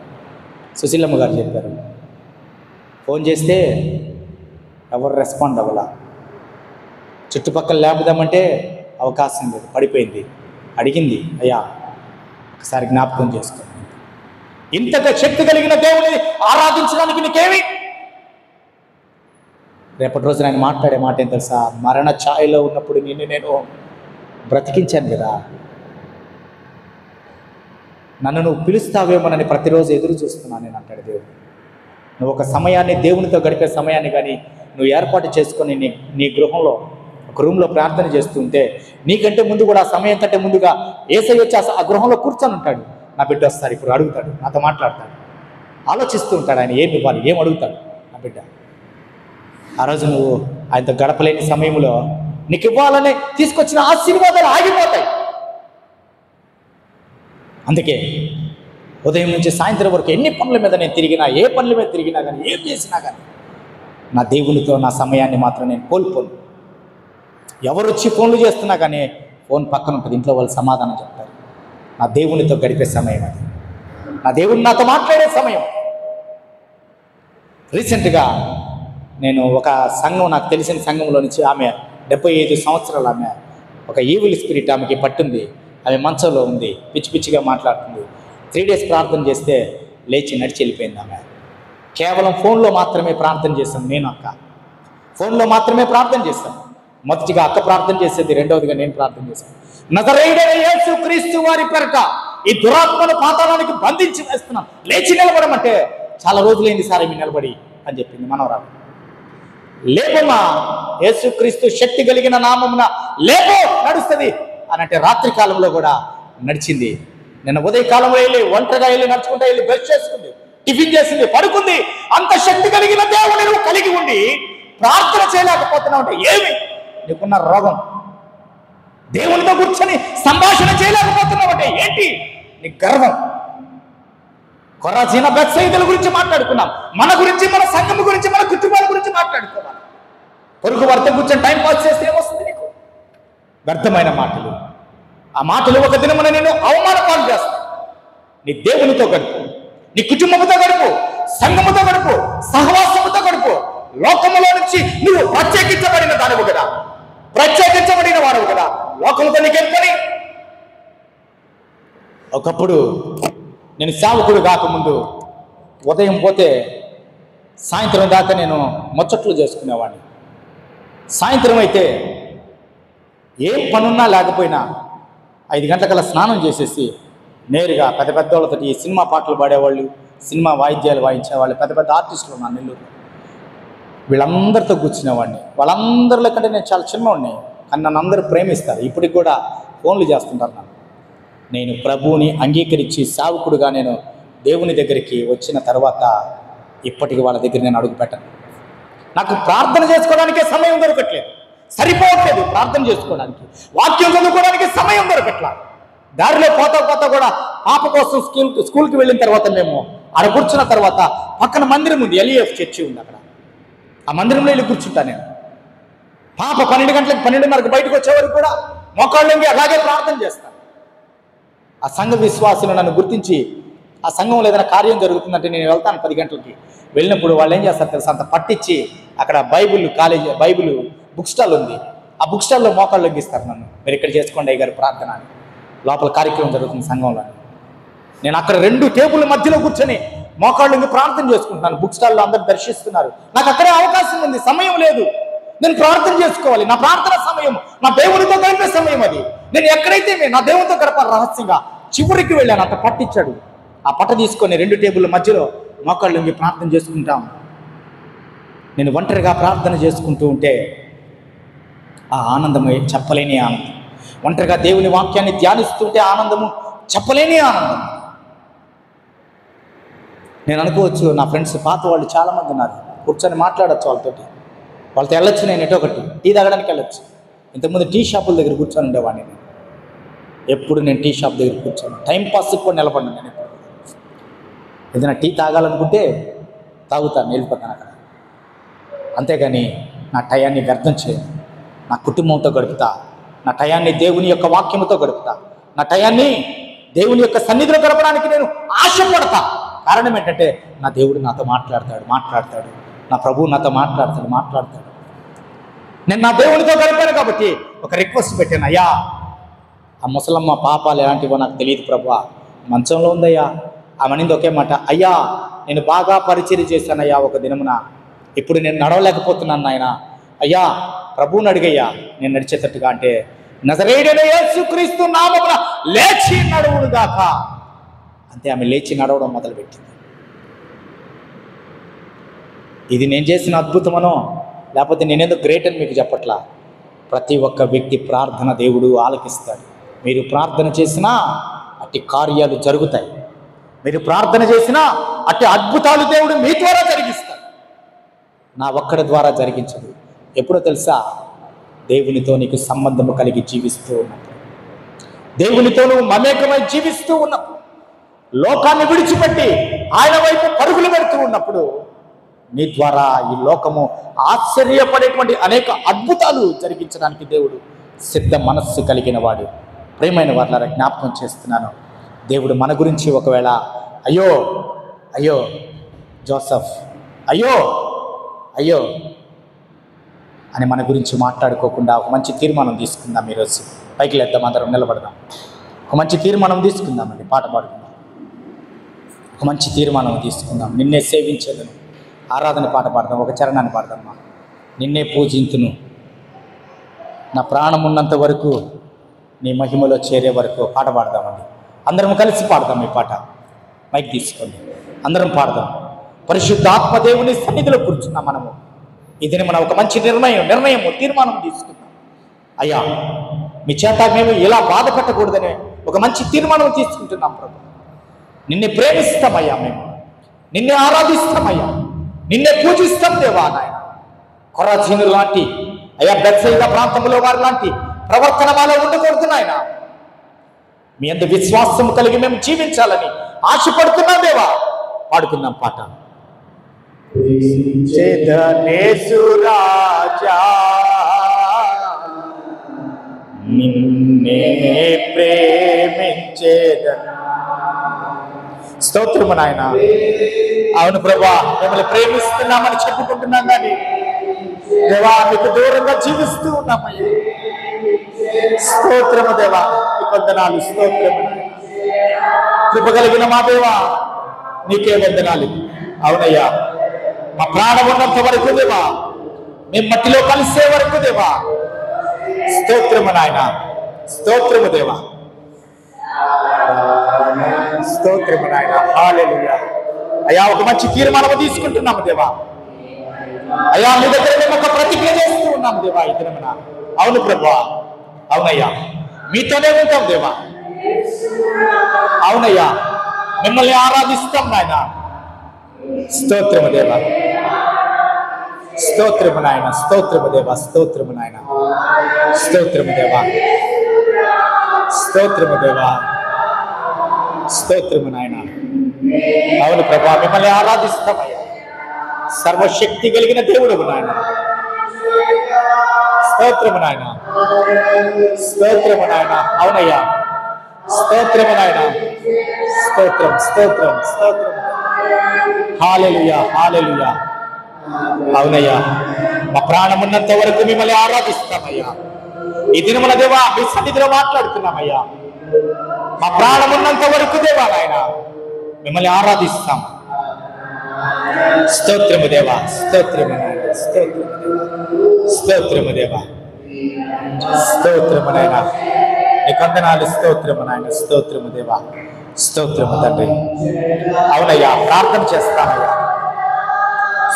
సుశీలమ్మ గారు చెప్పారు, ఫోన్ చేస్తే ఎవరు రెస్పాండ్ అవ్వాలా, చుట్టుపక్కల లేపుదామంటే అవకాశం లేదు, పడిపోయింది. అడిగింది, అయ్యా ఒకసారి జ్ఞాపకం చేసుకో. ఇంతగా శక్తి కలిగిన దేవుని ఆరాధించడానికి నీకేమి? రేపటి రోజున ఆయన మాట్లాడే మాట ఏం తెలుసా? మరణ ఛాయలో ఉన్నప్పుడు నిన్ను నేను బ్రతికించాను కదా, నన్ను నువ్వు పిలుస్తావేమోనని ప్రతిరోజు ఎదురు చూస్తున్నాను నేను అంటాడు దేవుడు. నువ్వు ఒక సమయాన్ని, దేవునితో గడిపే సమయాన్ని కానీ నువ్వు ఏర్పాటు చేసుకొని నీ గృహంలో ఒక రూమ్లో ప్రార్థన చేస్తుంటే, నీకంటే ముందు కూడా ఆ సమయం కంటే ముందుగా యేసయ్య వచ్చి ఆ గృహంలో కూర్చొని ఉంటాడు. నా బిడ్డ వస్తారు, ఇప్పుడు అడుగుతాడు, నాతో మాట్లాడతాడు, ఆలోచిస్తూ ఉంటాడు. ఆయన ఏమి ఇవ్వాలి, ఏం అడుగుతాడు నా బిడ్డ. ఆ రోజు నువ్వు ఆయనతో గడపలేని సమయంలో నీకు ఇవ్వాలని తీసుకొచ్చిన ఆశీర్వాదాలు ఆగిపోతాయి. అందుకే ఉదయం నుంచి సాయంత్రం వరకు ఎన్ని పనుల మీద నేను తిరిగినా, ఏ పనుల మీద తిరిగినా కానీ, ఏం చేసినా కానీ నా దేవునితో నా సమయాన్ని మాత్రం నేను కోల్పోను. ఎవరు వచ్చి ఫోన్లు చేస్తున్నా కానీ ఫోన్ పక్కన ఉంటుంది, ఇంట్లో వాళ్ళు సమాధానం చెప్తారు. నా దేవునితో గడిపే సమయం అది, నా దేవుడు నాతో మాట్లాడే సమయం. రీసెంట్గా నేను ఒక సంఘం, నాకు తెలిసిన సంఘంలో నుంచి ఆమె 75 సంవత్సరాలు, ఆమె ఒక ఈవిల్ స్పిరిట్ ఆమెకి పట్టుంది. ఆమె మంచంలో ఉంది, పిచ్చి పిచ్చిగా మాట్లాడుతుంది. 3 days ప్రార్థన చేస్తే లేచి నడిచి వెళ్ళిపోయింది. ఆమె కేవలం ఫోన్లో మాత్రమే ప్రార్థన చేశాను. నేను అక్క ఫోన్లో మాత్రమే ప్రార్థన చేశాను. మొదటిగా అక్క ప్రార్థన చేసేది, రెండవదిగా నేను ప్రార్థన చేశాను. నజరేయుడైన యేసు క్రీస్తు వారి పేరట ఈ దురాత్మను పాతాళానికి బంధించి వేస్తున్నాను, లేచి నిలబడమంటే చాలా రోజులైంది సార్ మీ నిలబడి అని చెప్పింది మనవరాలు. లేపమ్మా, యేసుక్రీస్తు శక్తి కలిగిన నామమున లేపో, నడుస్తుంది అనంటే రాత్రి కాలంలో కూడా నడిచింది. నిన్న ఉదయకాలంలో వెళ్ళి ఒంటరిగా వెళ్ళి నడుచుకుంటూ వెళ్ళి బ్రష్ చేసుకుంది, టిఫిన్ చేసింది, పడుకుంది. అంత శక్తి కలిగిన దేవుని నువ్వు కలిగి ఉండి ప్రార్థన చేయలేకపోతున్నావు అంటే ఏమి? నీకున్న రోగం. దేవునితో కూర్చొని సంభాషణ చేయలేకపోతున్నావు అంటే ఏంటి? నీ గర్వం. కొరాజీన బెత్సయిదుల గురించి మాట్లాడుకున్నాం, మన గురించి, మన సంఘం గురించి, మన కుటుంబాల గురించి మాట్లాడుకోవాలి. పొరుగు వారితో కూర్చొని టైం పాస్ చేస్తే ఏమొస్తుంది నీకు? వ్యర్థమైన మాటలు. ఆ మాటలు ఒక దినమున నేను అవమానపాలు చేస్తాను. నీ దేవునితో గడుపు, నీ కుటుంబంతో గడుపు, సంఘముతో గడుపు, సహవాసముతో గడుపు. లోకములో నుంచి నువ్వు ప్రత్యేకించబడిన దానివు కదా, ప్రత్యేకించబడిన వాడవు కదా. లోకముతో నీకేం పని? ఒకప్పుడు నేను సేవకుడు కాకముందు ఉదయం పోతే సాయంత్రం దాకా నేను ముచ్చట్లు చేసుకునేవాడిని. సాయంత్రం అయితే ఏం పనున్నా లేకపోయినా 5 గంటలకల్లా స్నానం చేసేసి నేరుగా పెద్ద పెద్ద వాళ్ళతో, ఈ సినిమా పాటలు పాడేవాళ్ళు, సినిమా వాయిద్యాలు వాయించేవాళ్ళు, పెద్ద పెద్ద ఆర్టిస్టులు నా నెల్లూరు, వీళ్ళందరితో కూర్చునేవాడిని. వాళ్ళందరిలో కంటే నేను చాలా చిన్నవాడిని, కానీ నన్ను అందరూ ప్రేమిస్తారు. ఇప్పటికి కూడా ఫోన్లు చేస్తుంటారు నన్ను. నేను ప్రభువుని అంగీకరించి సేవకుడుగా నేను దేవుని దగ్గరికి వచ్చిన తర్వాత ఇప్పటికి వాళ్ళ దగ్గర నేను అడుగు పెట్టను. నాకు ప్రార్థన చేసుకోవడానికే సమయం దొరకట్లేదు, సరిపోవట్లేదు ప్రార్థన చేసుకోవడానికి, వాక్యం చదువుకోవడానికి సమయం దొరకట్లా. దారిలో పోతా పోతా కూడా పాప కోసం స్కూల్కి వెళ్ళిన తర్వాత మేము ఆడ కూర్చున్న తర్వాత పక్కన మందిరం ఉంది, LEF చర్చి ఉంది. అక్కడ ఆ మందిరంలో వెళ్ళి కూర్చుంటాను నేను. పాప 12 గంటలకు 12:30కి బయటకు వచ్చేవారు కూడా మోకాళ్ళకి అలాగే ప్రార్థన చేస్తాను. ఆ సంఘ విశ్వాసులు నన్ను గుర్తించి ఆ సంఘంలో ఏదైనా కార్యం జరుగుతుందంటే నేను వెళ్తాను 10 గంటలకి. వెళ్ళినప్పుడు వాళ్ళు ఏం చేస్తారు తెలుసా, అంత పట్టించి అక్కడ బైబిల్ బుక్ స్టాల్ ఉంది, ఆ బుక్ స్టాల్లో మోకాళ్ళు లొంగిస్తారు నన్ను. మీరు ఇక్కడ చేసుకోండి అయ్యగారు ప్రార్థన అని. లోపల కార్యక్రమం జరుగుతుంది సంఘంలో. నేను అక్కడ 2 టేబుల్ మధ్యలో కూర్చొని మోకాళ్ళకి ప్రార్థన చేసుకుంటున్నాను. బుక్ స్టాల్లో అందరు దర్శిస్తున్నారు. నాకు అక్కడే అవకాశం ఉంది, సమయం లేదు. నేను ప్రార్థన చేసుకోవాలి. నా ప్రార్థన సమయం, నా దేవునితో గడిపే సమయం అది. నేను ఎక్కడైతే నా దేవునితో గడపాలి రహస్యంగా. చివరికి వెళ్ళాను, అంత పట్టించాడు. ఆ పట్ట తీసుకొని 2 టేబుల్ మధ్యలో మోకాళ్ళకి ప్రార్థన చేసుకుంటాం. నేను ఒంటరిగా ప్రార్థన చేసుకుంటూ ఉంటే ఆ ఆనందము చెప్పలేని ఆనందం. ఒంటరిగా దేవుని వాక్యాన్ని ధ్యానిస్తుంటే ఆనందము చెప్పలేని ఆనందం. నేను అనుకోవచ్చు, నా ఫ్రెండ్స్ పాత వాళ్ళు చాలామంది ఉన్నారు, కూర్చొని మాట్లాడచ్చు వాళ్ళతో వెళ్ళొచ్చు. నేను ఎటో ఒకటి టీ తాగడానికి వెళ్ళొచ్చు. ఇంతకుముందు టీ షాపుల దగ్గర కూర్చొని ఉండేవాడిని నేను. ఎప్పుడు నేను టీ షాప్ దగ్గర కూర్చొని టైంపాస్కి కూడా నిలబడినా. నేను ఎప్పుడు ఏదైనా టీ తాగాలనుకుంటే తాగుతాను, వెళ్ళిపోతాను అక్కడ. అంతేగాని నా టయాన్ని వ్యర్థం చేయను. నా కుటుంబంతో గడుపుతా, నా టయాన్ని దేవుని యొక్క వాక్యముతో గడుపుతా, నా టయాన్ని దేవుని యొక్క సన్నిధిలో గడపడానికి నేను ఆశపడతా. కారణం ఏంటంటే నా దేవుడు నాతో మాట్లాడతాడు, నా ప్రభువు నాతో మాట్లాడతాడు. నేను నా దేవునితో గడిపాను కాబట్టి ఒక రిక్వెస్ట్ పెట్టాను, అయ్యా ఆ ముసలమ్మ పాపాలు ఎలాంటివో నాకు తెలియదు ప్రభువా, మంచంలో ఉందయ్యా. ఆమెనింది ఒకే మాట, అయ్యా నేను బాగా పరిచర్య చేశానయ్యా ఒక దినమున, ఇప్పుడు నేను నడవలేకపోతున్నాను నాయన, అయ్యా ప్రభువుని అడిగయ్యా నేను నడిచేటట్టుగా. అంటే నజరేయుడైన యేసుక్రీస్తు నామమున లేచి నడువును గాక. అంతే, ఆమె లేచి నడవడం మొదలుపెట్టింది. ఇది నేను చేసిన అద్భుతమనో లేకపోతే నేనేదో గ్రేట్ అని మీకు చెప్పట్లా. ప్రతి ఒక్క వ్యక్తి ప్రార్థన దేవుడు ఆలకిస్తాడు. మీరు ప్రార్థన చేసినా అట్టి కార్యాలు జరుగుతాయి. మీరు ప్రార్థన చేసినా అట్టి అద్భుతాలు దేవుడు మీ ద్వారా జరిగిస్తాడు. నా ఒక్కడి ద్వారా జరిగించదు. ఎప్పుడో తెలుసా, దేవునితో నీకు సంబంధము కలిగి జీవిస్తూ ఉన్నప్పుడు, దేవునితో నువ్వు మమేకమై జీవిస్తూ ఉన్నప్పుడు, లోకాన్ని విడిచిపెట్టి ఆయన వైపు పరుగులు పెడుతూ ఉన్నప్పుడు నీ ద్వారా ఈ లోకము ఆశ్చర్యపడేటువంటి అనేక అద్భుతాలు జరిగించడానికి దేవుడు సిద్ధ మనస్సు కలిగిన వాడు. ప్రియమైన వారిని జ్ఞాపకం చేస్తున్నాను. దేవుడు మన గురించి ఒకవేళ అయ్యో అయ్యో జోసఫ్ అయ్యో అయ్యో అని మన గురించి మాట్లాడుకోకుండా ఒక మంచి తీర్మానం తీసుకుందాం. ఈరోజు పైకి లేద్దాం, అందరం నిలబడదాం. ఒక మంచి తీర్మానం తీసుకుందామండి. పాట పాడుకుందాం. ఒక మంచి తీర్మానం తీసుకుందాం. నిన్నే సేవించేదను ఆరాధన పాట పాడదాం. ఒక చరణాన్ని పాడదామా. నిన్నే పూజింతును, నా ప్రాణం ఉన్నంత వరకు, నీ మహిమలో చేరే వరకు పాట పాడదామండి. అందరం కలిసి పాడదాం. ఈ పాట మైక్ తీసుకోండి, అందరం పాడదాం. పరిశుద్ధాత్మ దేవుని సన్నిధిలో కూర్చున్నాం మనము. ఇది మనం ఒక మంచి నిర్ణయము తీర్మానం తీసుకుందాం. అయ్యా మీ చేత మేము ఇలా బాధపడకూడదని ఒక మంచి తీర్మానం తీసుకుంటున్నాం. ప్రభు నిన్నే ప్రేమిస్తామయ్యా, మేము నిన్నే ఆరాధిస్తామయ్యా, నిన్నే పూజిస్తాం దేవా. నాయన కొరాజీను లాంటి అయ్యా బెత్సయిదా ప్రాంతంలో వారి లాంటి ప్రవర్తన మాలో ఉండకూడదు నాయన. మీ అందు విశ్వాసం కలిగి మేము జీవించాలని ఆశపడుతున్నాం దేవా. పాడుకుందాం పాట. రాజా నిన్నే ప్రేమించేద. స్తోత్రము నాయన. అవును ప్రభా, మిమ్మల్ని ప్రేమిస్తున్నామని చెప్పుకుంటున్నాం కానీ దేవా మీకు దూరంగా జీవిస్తూ ఉన్నామయ్యా. స్తోత్రము దేవా, మీకు వందనాలు. స్తోత్రము కృప కలిగిన మా దేవా నీకే వందనాలు. అవునయ్యా, మా ప్రాణం ఉన్నంత వరకు దేవా, మేము మట్టిలో కలిసే వరకు దేవా. స్తోత్రము నాయన. స్తోత్రము దేవా. స్తోత్రము నాయన. హల్లెలూయా. అయ్యా ఒక మంచి తీర్మానం తీసుకుంటున్నాము దేవా. అయ్యా మీ దగ్గర మేము ఒక ప్రతిజ్ఞ చేస్తూ ఉన్నాము దేవా ఈ దినమున. అవును ప్రభా, అవునయ్యా మీతోనే ఉంటాం దేవా. అవునయ్యా మిమ్మల్ని ఆరాధిస్తాం నాయన. స్తోత్రము దేవా. స్తోత్రము నాయన. స్తోత్రము దేవా. స్తోత్రము నాయన. స్తోత్రము దేవా. స్తోత్రము దేవా. స్తోత్రము నాయన. అవును ప్రభా, మిమ్మల్ని ఆరాధిస్తామయ్యా. సర్వశక్తి కలిగిన దేవుడు నాయన. స్తోత్రము నాయన. స్తోత్రము నాయన. అవునయ్యా స్తోత్రము నాయన. స్తోత్రం స్తోత్రం స్తోత్రం. హల్లెలూయా హల్లెలూయా. అవునయ్యా మా ప్రాణం ఉన్నంత వరకు మిమ్మల్ని ఆరాధిస్తామయ్యా. ఈ దినమున దేవా మీ సన్నిధిలో మాట్లాడుతున్నామయ్యా. మా ప్రాణం ఉన్నంత వరకు దేవా నాయన మిమ్మల్ని ఆరాధిస్తాం. స్తోత్రము దేవా. స్తోత్రము నాయన. స్తోత్రము దేవా. స్తోత్రము దేవా. స్తోత్రము నాయన. నీకు వందనాలు. స్తోత్రము నాయన. స్తోత్రము దేవా. స్తోత్రము తండ్రి. అవునయ్యా ప్రార్థన చేస్తానయ్యా.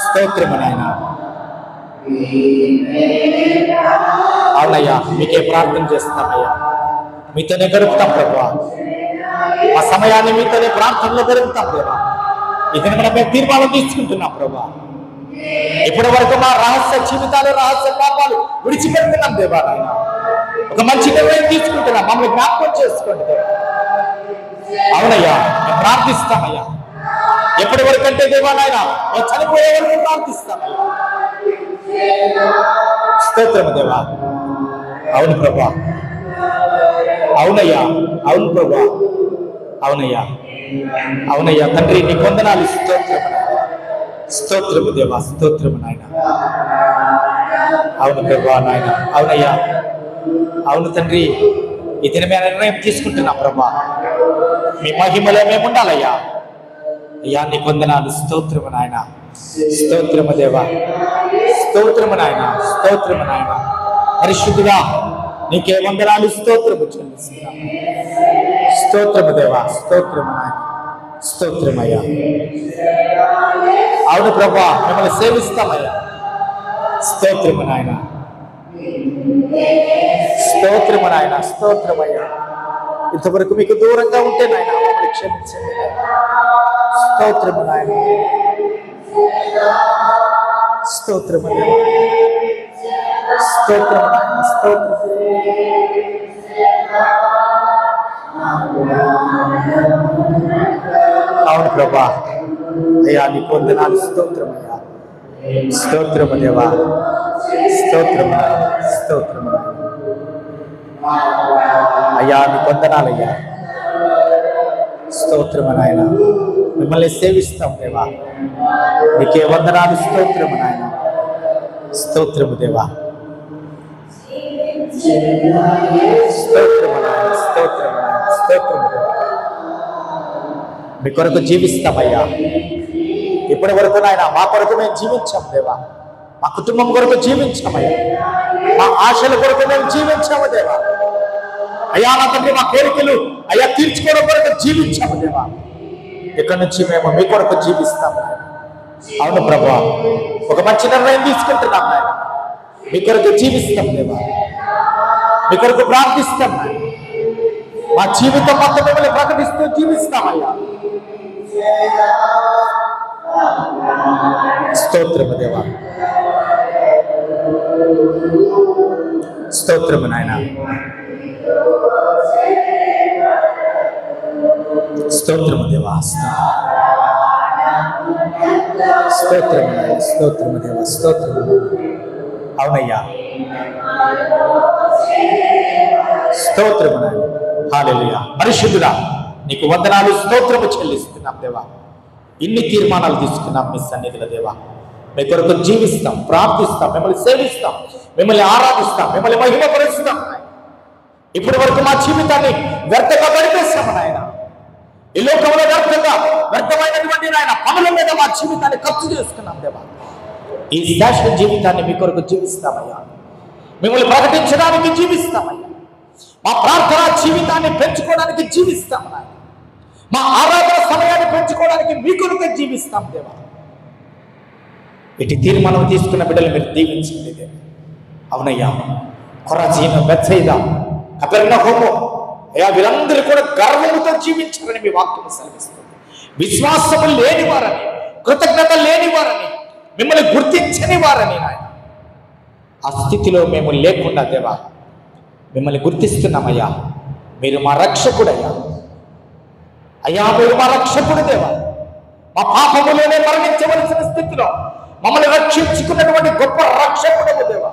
స్తోత్రము నాయన. అవునయ్యా మీకే ప్రార్థన చేస్తామయ్యా. మీతోనే గడుపుతాం ప్రభా. ఆ సమయాన్ని మీతోనే ప్రార్థనలో గడుపుతాం దేవా. ఇది మనం మేము తీర్మానం తీసుకుంటున్నాం ప్రభా. ఇప్పటి వరకు మా రహస్య జీవితాలు రహస్య పాపాలు విడిచిపెడుతున్నాం దేవా నాయన. ఒక మంచి నిర్ణయం తీసుకుంటున్నాం. మమ్మల్ని జ్ఞాపకం చేసుకోండి దేవా. అవునయ్యా మేము ప్రార్థిస్తామయ్యా. ఎప్పటి వరకు అంటే దేవా నాయన మేము చనిపోయే వరకు ప్రార్థిస్తామయ్యా. స్తోత్రము దేవా. అవును ప్రభా. అవునయ్యా. అవును ప్రభా. అవునయ్యా. అవునయ్యా తండ్రి నీకు వందనాలు. స్తోత్రము స్తోత్రము దేవా. స్తోత్రము నాయన. అవును ప్రభా నాయన. అవునయ్యా. అవును తండ్రి ఈ దినమే నిర్ణయం తీసుకుంటున్నా ప్రభా. మీ మహిమలో మేము ఉండాలయ్యా. అయ్యా నీకు వందనాలు. స్తోత్రము నాయన. స్తోత్రము దేవా. స్తోత్రము నాయన. స్తోత్రము నాయన. పరిశుద్ధుడా నీకే వందనాలు. స్తోత్రము చెల్లిస్తున్నా. స్తోత్రము దేవా. స్తోత్రము నాయన. స్తోత్రమయ్యా. అవును ప్రభా మిమ్మల్ని సేవిస్తామయ్యా. స్తోత్రము నాయన. స్తోత్రము నాయన. స్తోత్రమయ్యా. ఇంతవరకు మీకు దూరంగా ఉంటే నాయన మమ్మల్ని క్షమించండి. స్తోత్రము నాయన. స్తోత్రము దేవా. స్తోత్రము నాయన. అవును ప్రభా, అయ్యా నీకు వందనాలు. స్తోత్రమయ్యా, స్తోత్రము దేవా, స్తోత్రము, స్తోత్రము అయ్యా, నీకు వందనాలయ్యా. స్తోత్రము నాయన, మిమ్మల్ని సేవిస్తాం దేవా, నీకే వందనాలు. స్తోత్రము నాయన, స్తోత్రము దేవా, స్తోత్రము నాయన, స్తోత్రము నాయన, స్తోత్రము దేవా. మీ కొరకు జీవిస్తామయ్యా. ఇప్పటి వరకు నాయన మా కొరకు మేము జీవించాం దేవా, మా కుటుంబం కొరకు జీవించామయ్యా, మా ఆశల కొరకు మేము జీవించాము దేవా. అయ్యా నా తండ్రి, మా కోరికలు అయ్యా తీర్చుకోవడం కొరకు జీవించాము దేవా. ఇక్కడి నుంచి మేము మీ కొరకు జీవిస్తాము. అవును ప్రభా, ఒక మంచి నిర్ణయం తీసుకుంటున్నాం నాయన, మీ కొరకు జీవిస్తాం దేవా, మీ కొరకు ప్రార్థిస్తాం నాయన. మా జీవితం మొత్తం మిమ్మల్ని ప్రకటిస్తూ జీవిస్తామయ్యా. స్తోత్రము దేవా, స్తోత్రము నాయన, స్తోత్రము దేవా, స్తోత్రము నాయన, స్తోత్రము దేవా, స్తోత్రము. అవునయ్యా, స్తోత్రము నాయన. హల్లెలూయా. పరిశుద్ధుడా నీకు వందనాలు, స్తోత్రము చెల్లిస్తున్నాం దేవా. ఇన్ని తీర్మానాలు తీసుకున్నాం మీ సన్నిధిలో దేవా. మీ కొరకు జీవిస్తాం, ప్రార్థిస్తాం, మిమ్మల్ని సేవిస్తాం, మిమ్మల్ని ఆరాధిస్తాం, మిమ్మల్ని మహిమపరుస్తాం. ఇప్పటి వరకు మా జీవితాన్ని వ్యర్థంగా గడిపేస్తాము నాయన. ఈ లోకంలో వ్యర్థమైనటువంటి నాయన పనుల మీద మా జీవితాన్ని ఖర్చు చేసుకున్నాం దేవా. ఈ శాశ్వత జీవితాన్ని మీ కొరకు జీవిస్తామయ్యా, మిమ్మల్ని ప్రకటించడానికి జీవిస్తామయ్యా. మా ప్రార్థన జీవితాన్ని పెంచుకోవడానికి జీవిస్తాం నాయన. మా ఆరాధన సమయాన్ని పెంచుకోవడానికి మీ కొరకు జీవిస్తాం దేవా. ఇటు తీర్మానం తీసుకున్న బిడ్డలు మీరు దీవించండి దేవా. అవునయ్యా, కొరాజీన, బెత్సయిదా, కపెర్నహూము అయ్యా, వీరందరూ కూడా గర్వముతో జీవించాలని మీ వాక్యం సెలవిస్తుంది. విశ్వాసము లేని వారని, కృతజ్ఞత లేని వారని, మిమ్మల్ని గుర్తించని వారని నాయన, ఆ స్థితిలో మేము లేకుండా దేవా మిమ్మల్ని గుర్తిస్తున్నామయ్యా. మీరు మా రక్షకుడయ్యా. అయ్యా, మీరు మా రక్షకుడు దేవా. మా పాపములోనే మరణించవలసిన స్థితిలో మమ్మల్ని రక్షించుకున్నటువంటి గొప్ప రక్షకుడు దేవా.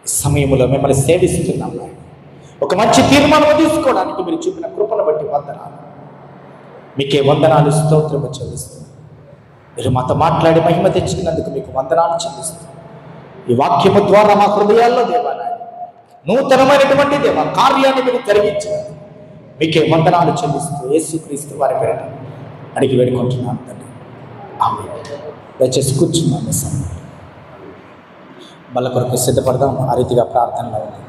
ఈ సమయంలో మిమ్మల్ని సేవిస్తున్నాం. ఒక మంచి తీర్మానం తీసుకోవడానికి మీరు చూపిన కృపను బట్టి వందనాలు. మీకే వందనాలు, స్తోత్రము చెల్లిస్తున్నాం. మీరు మాతో మాట్లాడి మహిమ తెచ్చినందుకు మీకు వందనాలు చెల్లిస్తున్నాం. ఈ వాక్యము ద్వారా మా హృదయాల్లో దేవా నూతనమైనటువంటి దేవా కార్యాన్ని మీరు జరిగించినందుకు మీకే వందనాలు చెల్లిస్తూ యేసుక్రీస్తు వారి పేరిట అడిగి వేడుకుంటున్నాను తండ్రి. ఆమేన్. దయచేసి కూర్చున్నాను. సమయం మళ్ళీ కొరకు సిద్ధపడదాం. ఆ రీతిగా ప్రార్థనలో ఉంది.